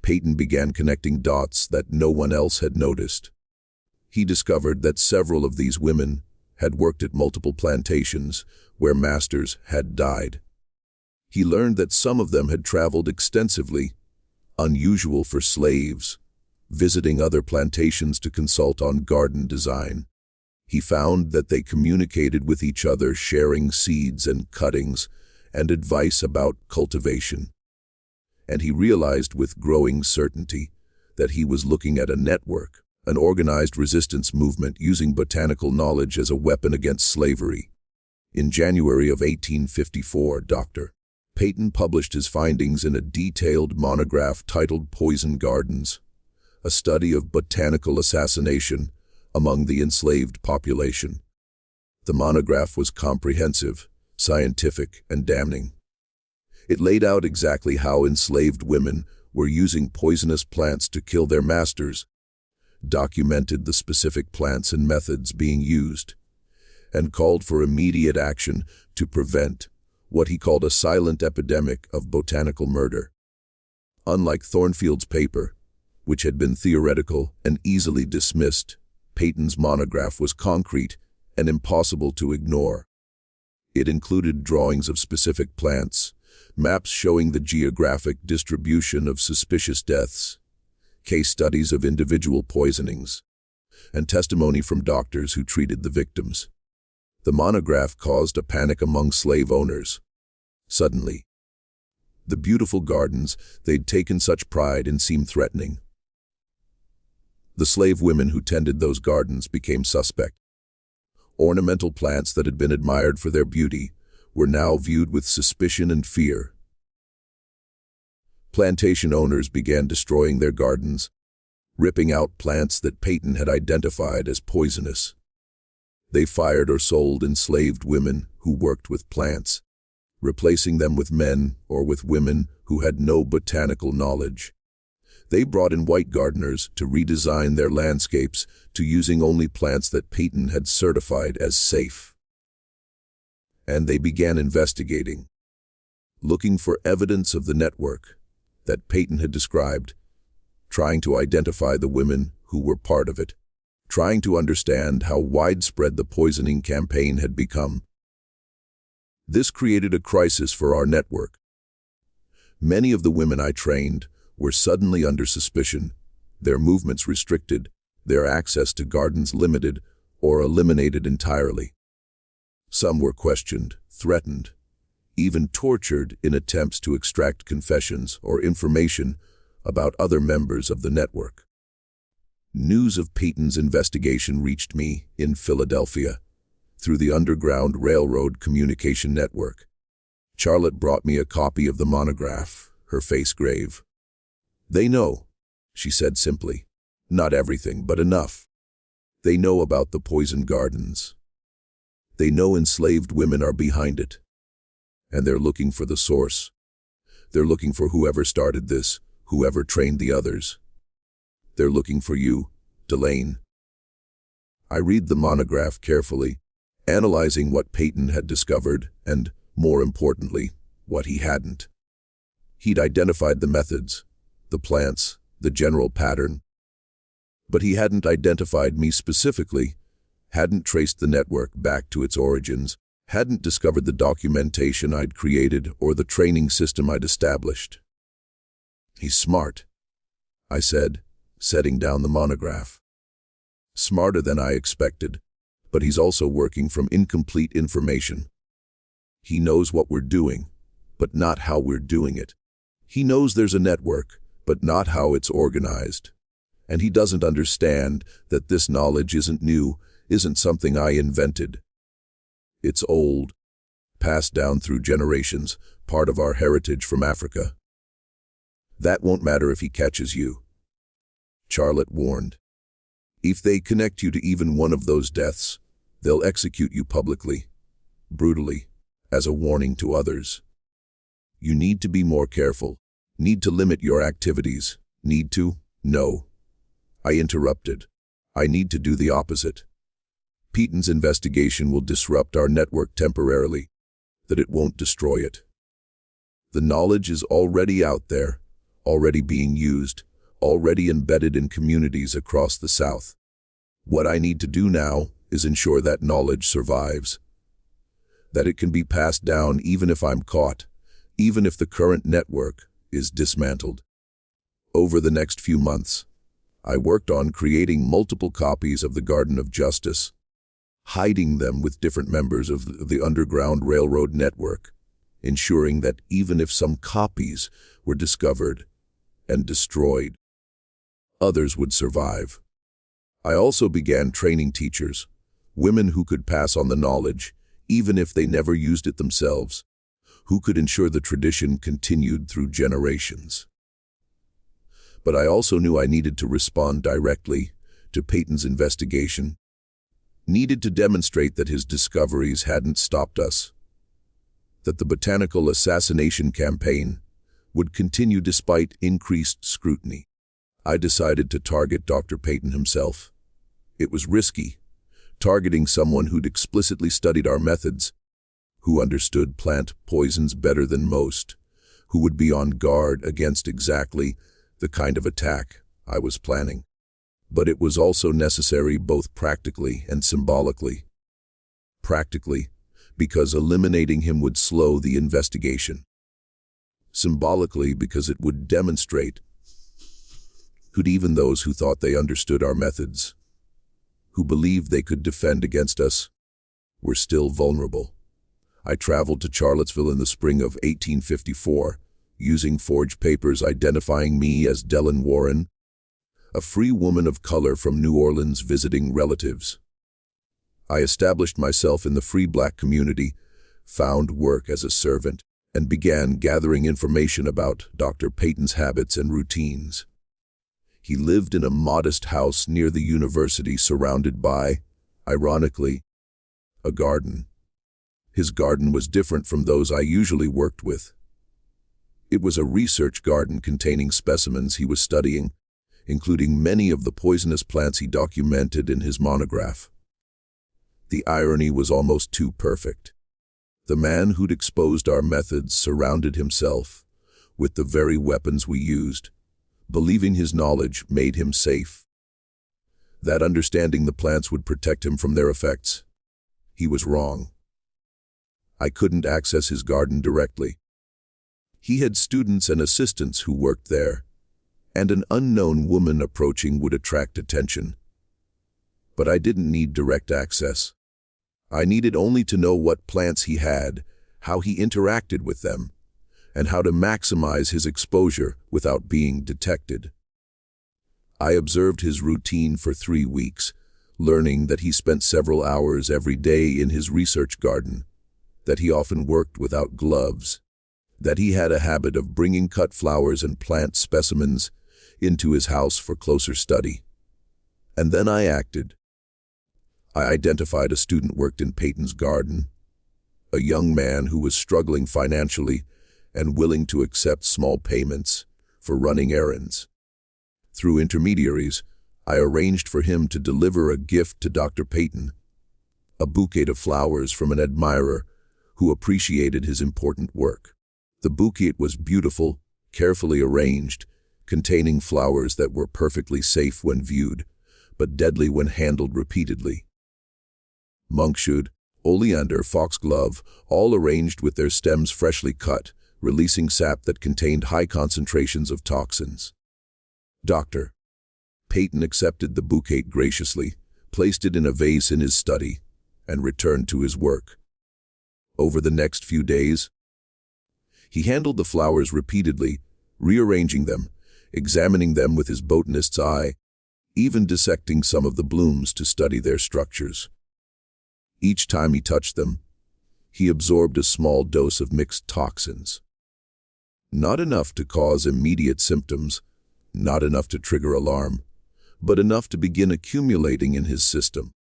Peyton began connecting dots that no one else had noticed. He discovered that several of these women had worked at multiple plantations where masters had died. He learned that some of them had traveled extensively, unusual for slaves, visiting other plantations to consult on garden design. He found that they communicated with each other, sharing seeds and cuttings and advice about cultivation. And he realized with growing certainty that he was looking at a network, an organized resistance movement using botanical knowledge as a weapon against slavery. In January of 1854, Dr. Peyton published his findings in a detailed monograph titled Poisongardens, a study of botanical assassination among the enslaved population. The monograph was comprehensive, scientific, and damning. It laid out exactly how enslaved women were using poisonous plants to kill their masters, documented the specific plants and methods being used, and called for immediate action to prevent what he called a silent epidemic of botanical murder. Unlike Thornfield's paper, which had been theoretical and easily dismissed, Peyton's monograph was concrete and impossible to ignore. It included drawings of specific plants, maps showing the geographic distribution of suspicious deaths, case studies of individual poisonings, and testimony from doctors who treated the victims. The monograph caused a panic among slave owners. Suddenly, the beautiful gardens they'd taken such pride in seemed threatening. The slave women who tended those gardens became suspect. Ornamental plants that had been admired for their beauty were now viewed with suspicion and fear. Plantation owners began destroying their gardens, ripping out plants that Peyton had identified as poisonous. They fired or sold enslaved women who worked with plants, replacing them with men or with women who had no botanical knowledge. They brought in white gardeners to redesign their landscapes to using only plants that Peyton had certified as safe. And they began investigating, looking for evidence of the network that Peyton had described, trying to identify the women who were part of it, trying to understand how widespread the poisoning campaign had become. This created a crisis for our network. Many of the women I trained were suddenly under suspicion, their movements restricted, their access to gardens limited or eliminated entirely. Some were questioned, threatened, even tortured in attempts to extract confessions or information about other members of the network. News of Peyton's investigation reached me in Philadelphia through the UndergroundRailroad communication network. Charlotte brought me a copy of the monograph, her face grave. "They know," she said simply. "Not everything, but enough. They know about the Poisongardens. They know enslaved women are behind it. And they're looking for the source. They're looking for whoever started this, whoever trained the others. They're looking for you, Delain." I read the monograph carefully, analyzing what Peyton had discovered and, more importantly, what he hadn't. He'd identified the methods, the plants, the general pattern. But he hadn't identified me specifically, hadn't traced the network back to its origins, hadn't discovered the documentation I'd created or the training system I'd established. "He's smart," I said, setting down the monograph. "Smarter than I expected, but he's also working from incomplete information. He knows what we're doing, but not how we're doing it. He knows there's a network, but not how it's organized. And he doesn't understand that this knowledge isn't new, isn't something I invented. It's old, passed down through generations, part of our heritage from Africa. That won't matter if he catches you," Charlotte warned. "If they connect you to even one of those deaths, they'll execute you publicly, brutally, as a warning to others. You need to be more careful, need to limit your activities, need to—" "No," I interrupted. "I need to do the opposite. Peyton's investigation will disrupt our network temporarily, that it won't destroy it. The knowledge is already out there, already being used, already embedded in communities across the South. What I need to do now is ensure that knowledge survives, that it can be passed down even if I'm caught, even if the current network is dismantled." Over the next few months, I worked on creating multiple copies of the Garden of Justice, hiding them with different members of the Underground Railroad network, ensuring that even if some copies were discovered and destroyed, others would survive. I also began training teachers, women who could pass on the knowledge, even if they never used it themselves, who could ensure the tradition continued through generations. But I also knew I needed to respond directly to Peyton's investigation, needed to demonstrate that his discoveries hadn't stopped us, that the Botanical assassination campaign would continue despite increased scrutiny. I decided to target Dr. Peyton himself. It was risky, targeting someone who'd explicitly studied our methods, who understood plant poisons better than most, who would be on guard against exactly the kind of attack I was planning. But it was also necessary both practically and symbolically. Practically, because eliminating him would slow the investigation. Symbolically, because it would demonstrate who'd even those who thought they understood our methods, who believed they could defend against us, were still vulnerable. I traveled to Charlottesville in the spring of 1854, using forged papers identifying me as Delain Warren, a free woman of color from New Orleans visiting relatives. I established myself in the free black community, found work as a servant, and began gathering information about Dr. Peyton's habits and routines. He lived in a modest house near the university surrounded by, ironically, a garden. His garden was different from those I usually worked with. It was a research garden containing specimens he was studying, including many of the poisonous plants he documented in his monograph. The irony was almost too perfect. The man who'd exposed our methods surrounded himself with the very weapons we used, believing his knowledge made him safe, that understanding the plants would protect him from their effects. He was wrong. I couldn't access his garden directly. He had students and assistants who worked there, and an unknown woman approaching would attract attention. But I didn't need direct access. I needed only to know what plants he had, how he interacted with them, and how to maximize his exposure without being detected. I observed his routine for 3 weeks, learning that he spent several hours every day in his research garden, that he often worked without gloves, that he had a habit of bringing cut flowers and plant specimens into his house for closer study. And then I acted. I identified a student worked in Peyton's garden, a young man who was struggling financially and willing to accept small payments for running errands. Through intermediaries, I arranged for him to deliver a gift to Dr. Peyton, a bouquet of flowers from an admirer who appreciated his important work. The bouquet was beautiful, carefully arranged, containing flowers that were perfectly safe when viewed, but deadly when handled repeatedly. Monkshood, Oleander, Foxglove, all arranged with their stems freshly cut, releasing sap that contained high concentrations of toxins. Dr. Peyton accepted the bouquet graciously, placed it in a vase in his study, and returned to his work. Over the next few days, he handled the flowers repeatedly, rearranging them, examining them with his botanist's eye, even dissecting some of the blooms to study their structures. Each time he touched them, he absorbed a small dose of mixed toxins. Not enough to cause immediate symptoms, not enough to trigger alarm, but enough to begin accumulating in his system.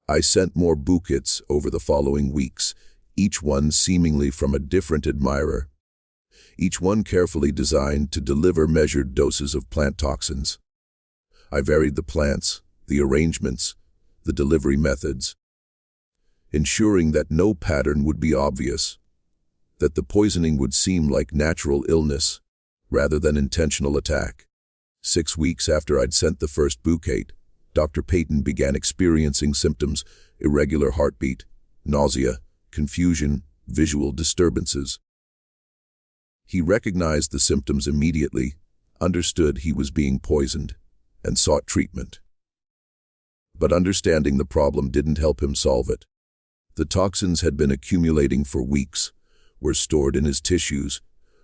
I sent more bouquets over the following weeks, each one seemingly from a different admirer, each one carefully designed to deliver measured doses of plant toxins. I varied the plants, the arrangements, the delivery methods, ensuring that no pattern would be obvious, that the poisoning would seem like natural illness rather than intentional attack. 6 weeks after I'd sent the first bouquet, Dr. Peyton began experiencing symptoms: irregular heartbeat, nausea, confusion, visual disturbances. He recognized the symptoms immediately, understood he was being poisoned, and sought treatment. But understanding the problem didn't help him solve it. The toxins had been accumulating for weeks, were stored in his tissues,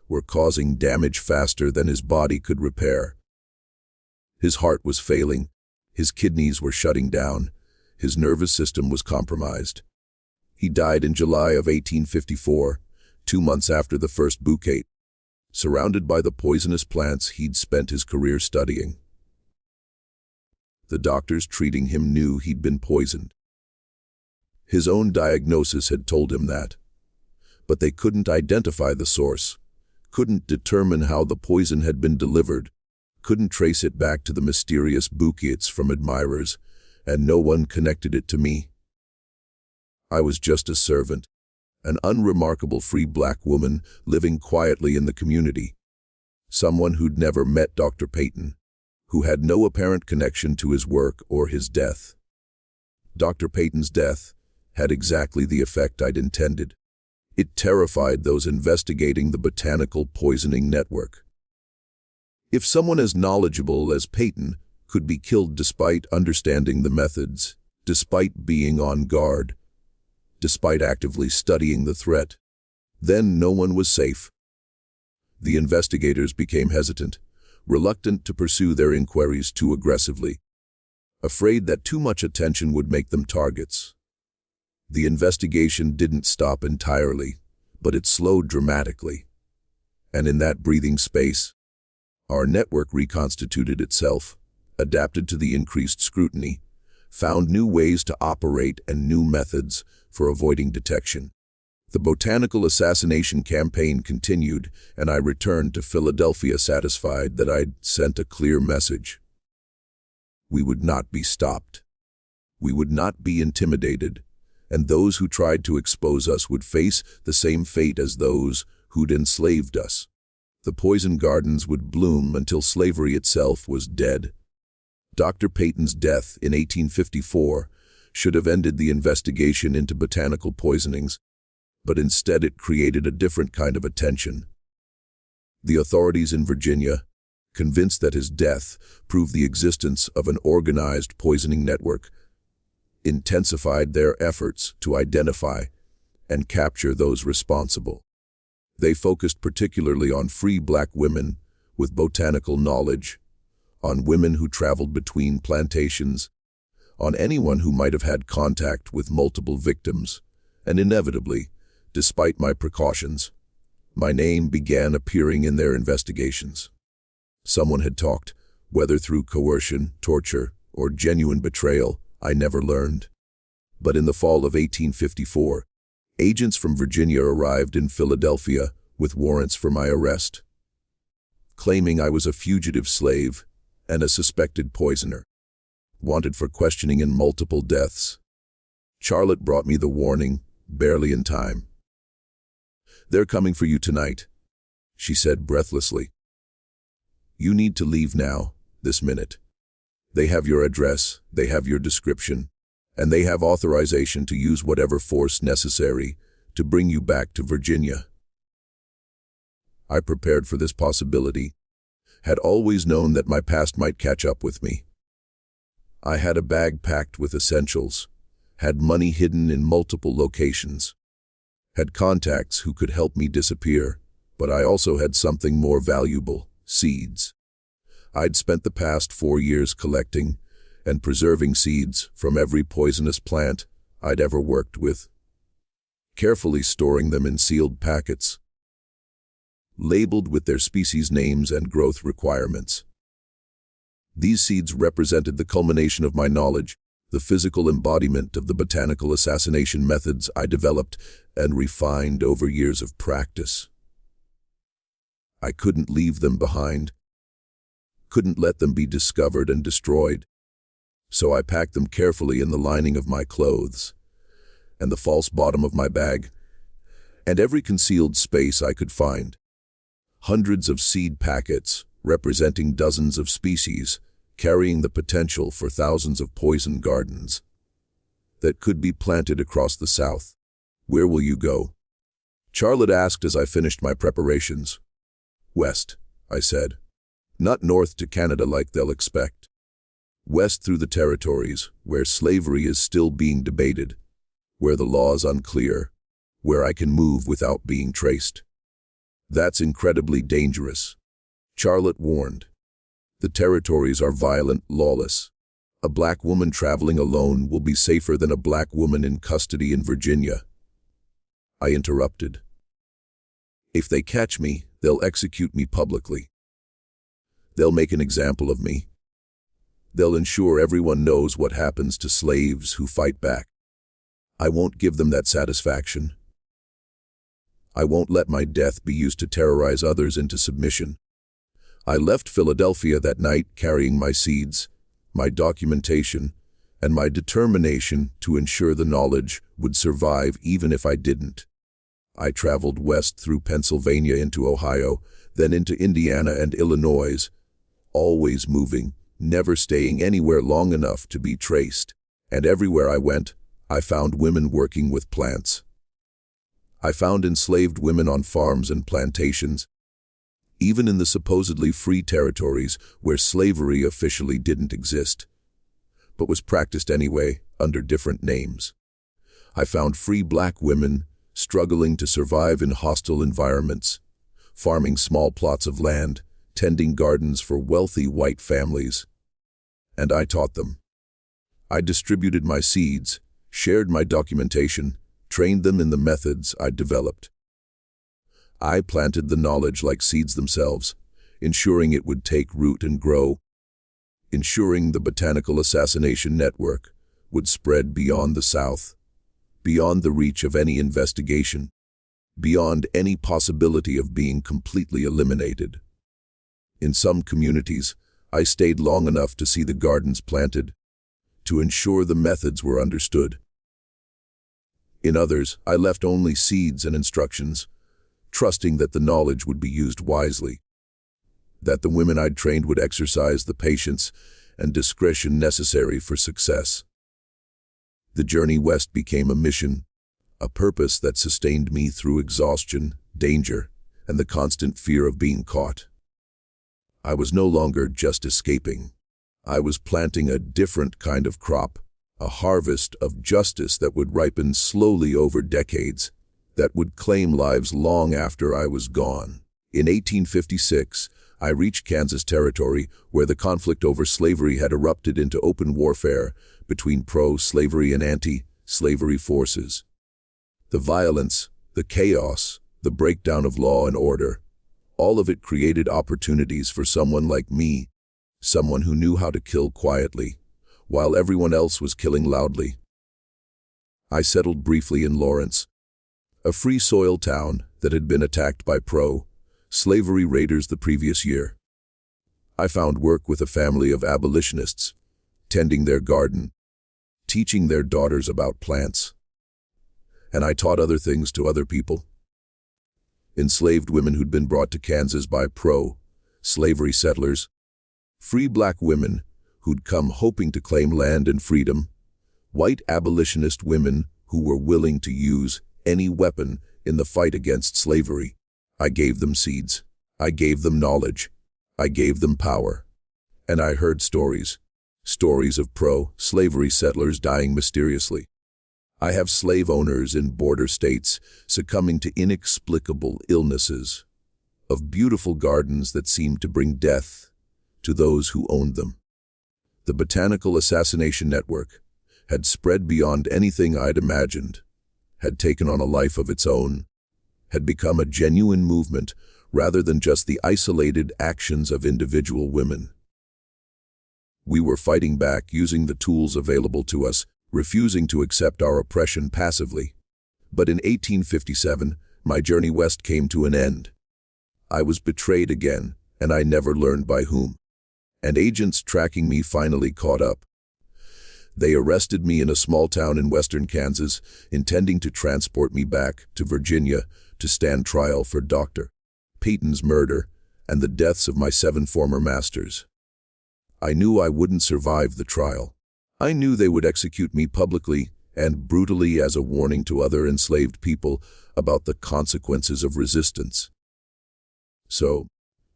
were causing damage faster than his body could repair. His heart was failing, his kidneys were shutting down, his nervous system was compromised. He died in July of 1854, 2 months after the first bouquet, surrounded by the poisonous plants he'd spent his career studying. The doctors treating him knew he'd been poisoned. His own diagnosis had told him that. But they couldn't identify the source, couldn't determine how the poison had been delivered, couldn't trace it back to the mysterious bouquets from admirers, and no one connected it to me. I was just a servant, an unremarkable free black woman living quietly in the community, someone who'd never met Dr. Peyton, who had no apparent connection to his work or his death. Dr. Peyton's death had exactly the effect I'd intended. It terrified those investigating the botanical poisoning network. If someone as knowledgeable as Peyton could be killed despite understanding the methods, despite being on guard, despite actively studying the threat, then no one was safe. The investigators became hesitant, reluctant to pursue their inquiries too aggressively, afraid that too much attention would make them targets. The investigation didn't stop entirely, but it slowed dramatically. And in that breathing space, our network reconstituted itself, adapted to the increased scrutiny, found new ways to operate and new methods for avoiding detection. The botanical assassination campaign continued, and I returned to Philadelphia satisfied that I'd sent a clear message. We would not be stopped. We would not be intimidated, and those who tried to expose us would face the same fate as those who'd enslaved us. The Poisongardens would bloom until slavery itself was dead. Dr. Peyton's death in 1854 should have ended the investigation into botanical poisonings, but instead it created a different kind of attention. The authorities in Virginia, convinced that his death proved the existence of an organized poisoning network, intensified their efforts to identify and capture those responsible. They focused particularly on free black women with botanical knowledge, on women who traveled between plantations, on anyone who might have had contact with multiple victims, and inevitably, despite my precautions, my name began appearing in their investigations. Someone had talked, whether through coercion, torture, or genuine betrayal, I never learned. But in the fall of 1854, agents from Virginia arrived in Philadelphia with warrants for my arrest, claiming I was a fugitive slave and a suspected poisoner, wanted for questioning in multiple deaths. Charlotte brought me the warning, barely in time. "They're coming for you tonight," she said breathlessly. "You need to leave now, this minute. They have your address, they have your description, and they have authorization to use whatever force necessary to bring you back to Virginia." I prepared for this possibility, had always known that my past might catch up with me. I had a bag packed with essentials, had money hidden in multiple locations, had contacts who could help me disappear, but I also had something more valuable: seeds. I'd spent the past 4 years collecting and preserving seeds from every poisonous plant I'd ever worked with, carefully storing them in sealed packets, labeled with their species names and growth requirements. These seeds represented the culmination of my knowledge, the physical embodiment of the botanical assassination methods I developed and refined over years of practice. I couldn't leave them behind, couldn't let them be discovered and destroyed, so I packed them carefully in the lining of my clothes and the false bottom of my bag, and every concealed space I could find. Hundreds of seed packets, representing dozens of species, carrying the potential for thousands of poison gardens that could be planted across the South. "Where will you go?" Charlotte asked as I finished my preparations. "West," I said. "Not north to Canada like they'll expect. West through the territories, where slavery is still being debated, where the law's unclear, where I can move without being traced." "That's incredibly dangerous," Charlotte warned. "The territories are violent, lawless. A black woman traveling alone will be safer than a black woman in custody in Virginia." I interrupted. "If they catch me, they'll execute me publicly. They'll make an example of me. They'll ensure everyone knows what happens to slaves who fight back. I won't give them that satisfaction. I won't let my death be used to terrorize others into submission." I left Philadelphia that night carrying my seeds, my documentation, and my determination to ensure the knowledge would survive even if I didn't. I traveled west through Pennsylvania into Ohio, then into Indiana and Illinois, always moving, never staying anywhere long enough to be traced. And everywhere I went, I found women working with plants. I found enslaved women on farms and plantations, even in the supposedly free territories where slavery officially didn't exist, but was practiced anyway under different names. I found free black women struggling to survive in hostile environments, farming small plots of land, tending gardens for wealthy white families. And I taught them. I distributed my seeds, shared my documentation, trained them in the methods I'd developed. I planted the knowledge like seeds themselves, ensuring it would take root and grow, ensuring the botanical assassination network would spread beyond the South, beyond the reach of any investigation. beyond any possibility of being completely eliminated. In some communities, I stayed long enough to see the gardens planted, to ensure the methods were understood. In others, I left only seeds and instructions, trusting that the knowledge would be used wisely, that the women I'd trained would exercise the patience and discretion necessary for success. The journey west became a mission, a purpose that sustained me through exhaustion, danger, and the constant fear of being caught. I was no longer just escaping. I was planting a different kind of crop, a harvest of justice that would ripen slowly over decades, that would claim lives long after I was gone. In 1856, I reached Kansas Territory, where the conflict over slavery had erupted into open warfare between pro-slavery and anti-slavery forces. The violence, the chaos, the breakdown of law and order, all of it created opportunities for someone like me, someone who knew how to kill quietly, while everyone else was killing loudly. I settled briefly in Lawrence, a free soil town that had been attacked by pro-slavery raiders the previous year. I found work with a family of abolitionists, tending their garden, teaching their daughters about plants. And I taught other things to other people. Enslaved women who'd been brought to Kansas by pro-slavery settlers, free black women who'd come hoping to claim land and freedom, white abolitionist women who were willing to use any weapon in the fight against slavery. I gave them seeds. I gave them knowledge. I gave them power. And I heard stories of pro-slavery settlers dying mysteriously. I have slave owners in border states succumbing to inexplicable illnesses, of beautiful gardens that seemed to bring death to those who owned them. The Botanical Assassination Network had spread beyond anything I'd imagined, had taken on a life of its own, had become a genuine movement rather than just the isolated actions of individual women. We were fighting back using the tools available to us, refusing to accept our oppression passively. But in 1857, my journey west came to an end. I was betrayed again, and I never learned by whom. And agents tracking me finally caught up. They arrested me in a small town in western Kansas, intending to transport me back to Virginia to stand trial for Dr. Peyton's murder and the deaths of my 7 former masters. I knew I wouldn't survive the trial. I knew they would execute me publicly and brutally as a warning to other enslaved people about the consequences of resistance. So,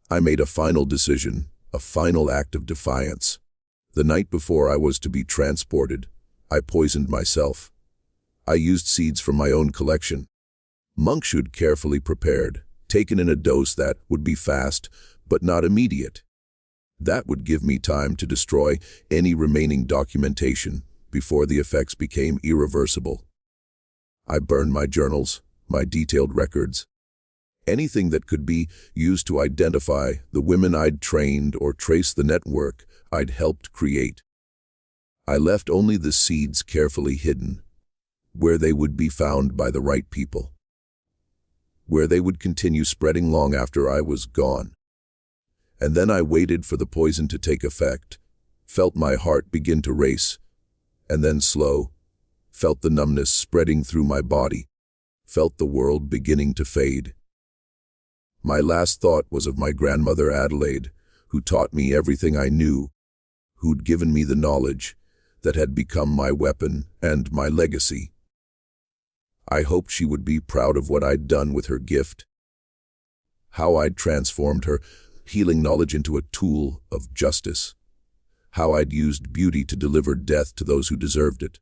I made a final decision, a final act of defiance. The night before I was to be transported, I poisoned myself. I used seeds from my own collection. Monkshood carefully prepared, taken in a dose that would be fast, but not immediate. That would give me time to destroy any remaining documentation before the effects became irreversible. I burned my journals, my detailed records, anything that could be used to identify the women I'd trained or trace the network I'd helped create. I left only the seeds carefully hidden, where they would be found by the right people, where they would continue spreading long after I was gone. And then I waited for the poison to take effect, felt my heart begin to race, and then slow, felt the numbness spreading through my body, felt the world beginning to fade. My last thought was of my grandmother Adelaide, who taught me everything I knew, who'd given me the knowledge that had become my weapon and my legacy. I hoped she would be proud of what I'd done with her gift, how I'd transformed her healing knowledge into a tool of justice, how I'd used beauty to deliver death to those who deserved it.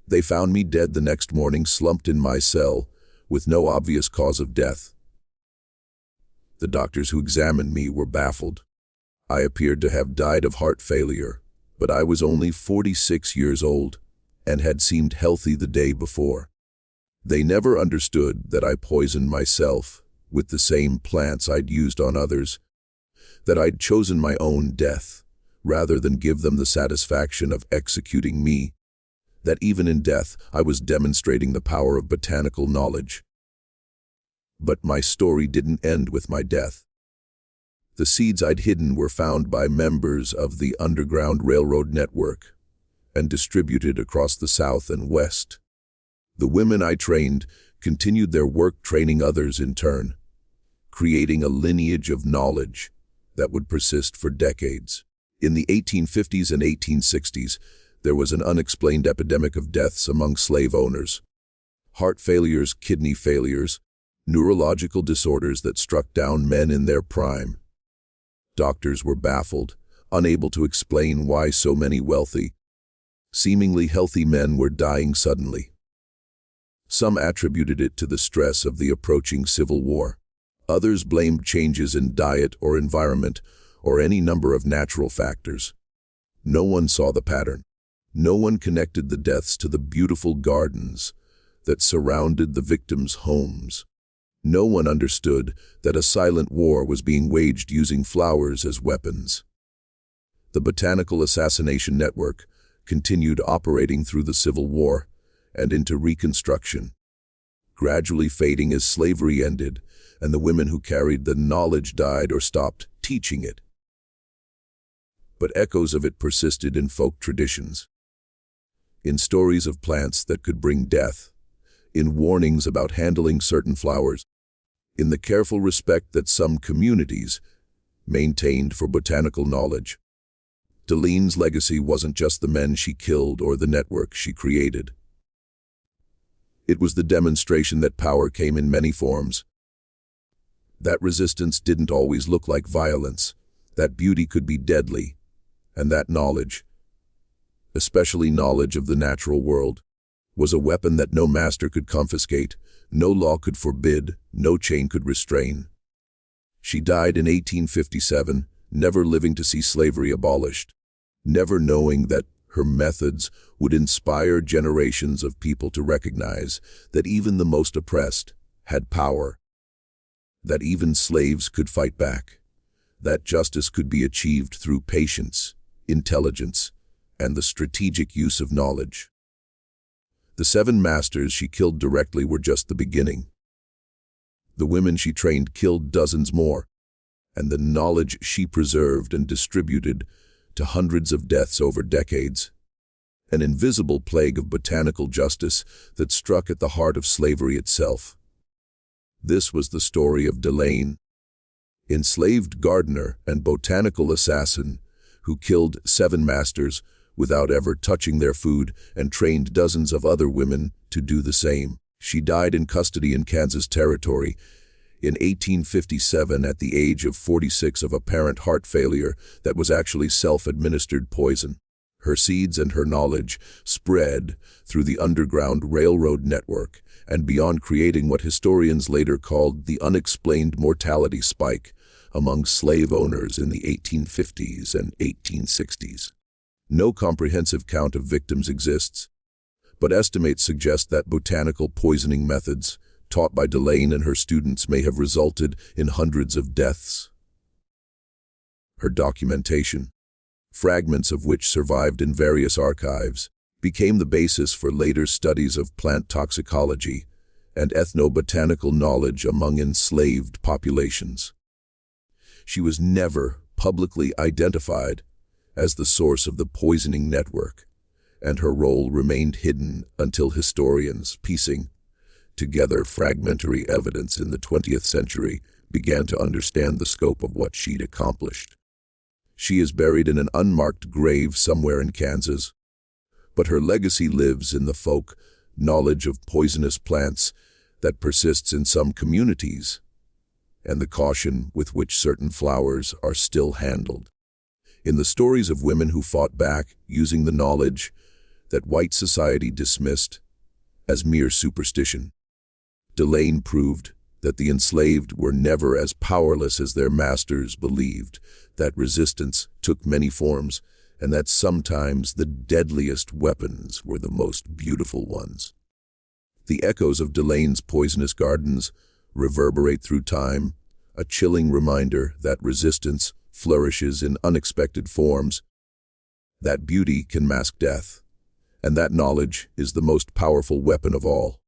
They found me dead the next morning, slumped in my cell, with no obvious cause of death. The doctors who examined me were baffled. I appeared to have died of heart failure, but I was only 46 years old and had seemed healthy the day before. They never understood that I poisoned myself with the same plants I'd used on others, that I'd chosen my own death rather than give them the satisfaction of executing me, that even in death I was demonstrating the power of botanical knowledge. But my story didn't end with my death. The seeds I'd hidden were found by members of the Underground Railroad network and distributed across the South and West. The women I trained continued their work training others in turn, creating a lineage of knowledge that would persist for decades. In the 1850s and 1860s, there was an unexplained epidemic of deaths among slave owners. Heart failures, kidney failures, neurological disorders that struck down men in their prime. Doctors were baffled, unable to explain why so many wealthy, seemingly healthy men were dying suddenly. Some attributed it to the stress of the approaching Civil War. Others blamed changes in diet or environment or any number of natural factors. No one saw the pattern. No one connected the deaths to the beautiful gardens that surrounded the victims' homes. No one understood that a silent war was being waged using flowers as weapons. The Botanical Assassination Network continued operating through the Civil War and into Reconstruction, gradually fading as slavery ended and the women who carried the knowledge died or stopped teaching it. But echoes of it persisted in folk traditions, in stories of plants that could bring death, in warnings about handling certain flowers, in the careful respect that some communities maintained for botanical knowledge. Delain's legacy wasn't just the men she killed or the network she created. It was the demonstration that power came in many forms, that resistance didn't always look like violence, that beauty could be deadly, and that knowledge, especially knowledge of the natural world, was a weapon that no master could confiscate, no law could forbid, no chain could restrain. She died in 1857, never living to see slavery abolished, never knowing that her methods would inspire generations of people to recognize that even the most oppressed had power, that even slaves could fight back, that justice could be achieved through patience, intelligence, and the strategic use of knowledge. The 7 masters she killed directly were just the beginning. The women she trained killed dozens more, and the knowledge she preserved and distributed to hundreds of deaths over decades. An invisible plague of botanical justice that struck at the heart of slavery itself. This was the story of Delain, enslaved gardener and botanical assassin who killed 7 masters without ever touching their food and trained dozens of other women to do the same. She died in custody in Kansas Territory in 1857 at the age of 46 of apparent heart failure that was actually self-administered poison. Her seeds and her knowledge spread through the Underground Railroad network and beyond, creating what historians later called the unexplained mortality spike among slave owners in the 1850s and 1860s. No comprehensive count of victims exists, but estimates suggest that botanical poisoning methods taught by Delain and her students may have resulted in hundreds of deaths. Her documentation, fragments of which survived in various archives, became the basis for later studies of plant toxicology and ethnobotanical knowledge among enslaved populations. She was never publicly identified as the source of the poisoning network, and her role remained hidden until historians, piecing together fragmentary evidence in the 20th century, began to understand the scope of what she'd accomplished. She is buried in an unmarked grave somewhere in Kansas, but her legacy lives in the folk knowledge of poisonous plants that persists in some communities, and the caution with which certain flowers are still handled. In the stories of women who fought back using the knowledge that white society dismissed as mere superstition, Delain proved that the enslaved were never as powerless as their masters believed, that resistance took many forms, and that sometimes the deadliest weapons were the most beautiful ones. The echoes of Delain's poisonous gardens reverberate through time, a chilling reminder that resistance flourishes in unexpected forms, that beauty can mask death, and that knowledge is the most powerful weapon of all.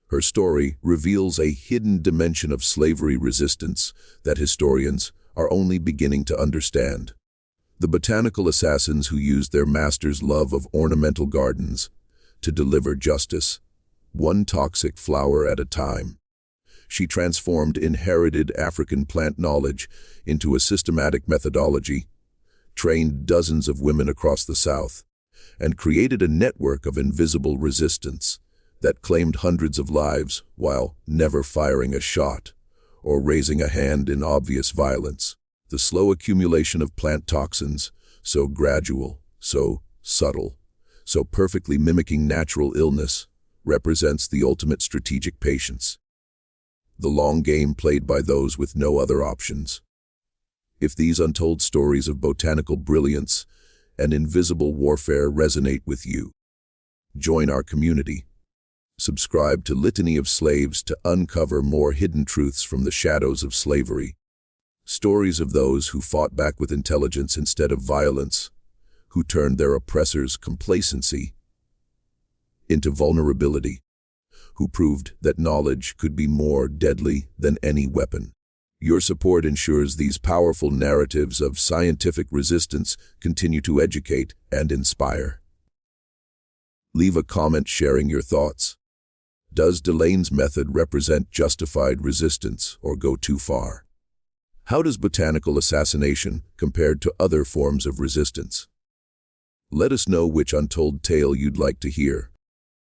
Her story reveals a hidden dimension of slavery resistance that historians are only beginning to understand. The botanical assassins who used their master's love of ornamental gardens to deliver justice, one toxic flower at a time. She transformed inherited African plant knowledge into a systematic methodology, trained dozens of women across the South, and created a network of invisible resistance that claimed hundreds of lives while never firing a shot or raising a hand in obvious violence. The slow accumulation of plant toxins, so gradual, so subtle, so perfectly mimicking natural illness, represents the ultimate strategic patience. The long game played by those with no other options. If these untold stories of botanical brilliance and invisible warfare resonate with you, join our community. Subscribe to Litany of Slaves to uncover more hidden truths from the shadows of slavery. Stories of those who fought back with intelligence instead of violence, who turned their oppressors' complacency into vulnerability, who proved that knowledge could be more deadly than any weapon. Your support ensures these powerful narratives of scientific resistance continue to educate and inspire. Leave a comment sharing your thoughts. Does Delain's method represent justified resistance or go too far? How does botanical assassination compare to other forms of resistance? Let us know which untold tale you'd like to hear.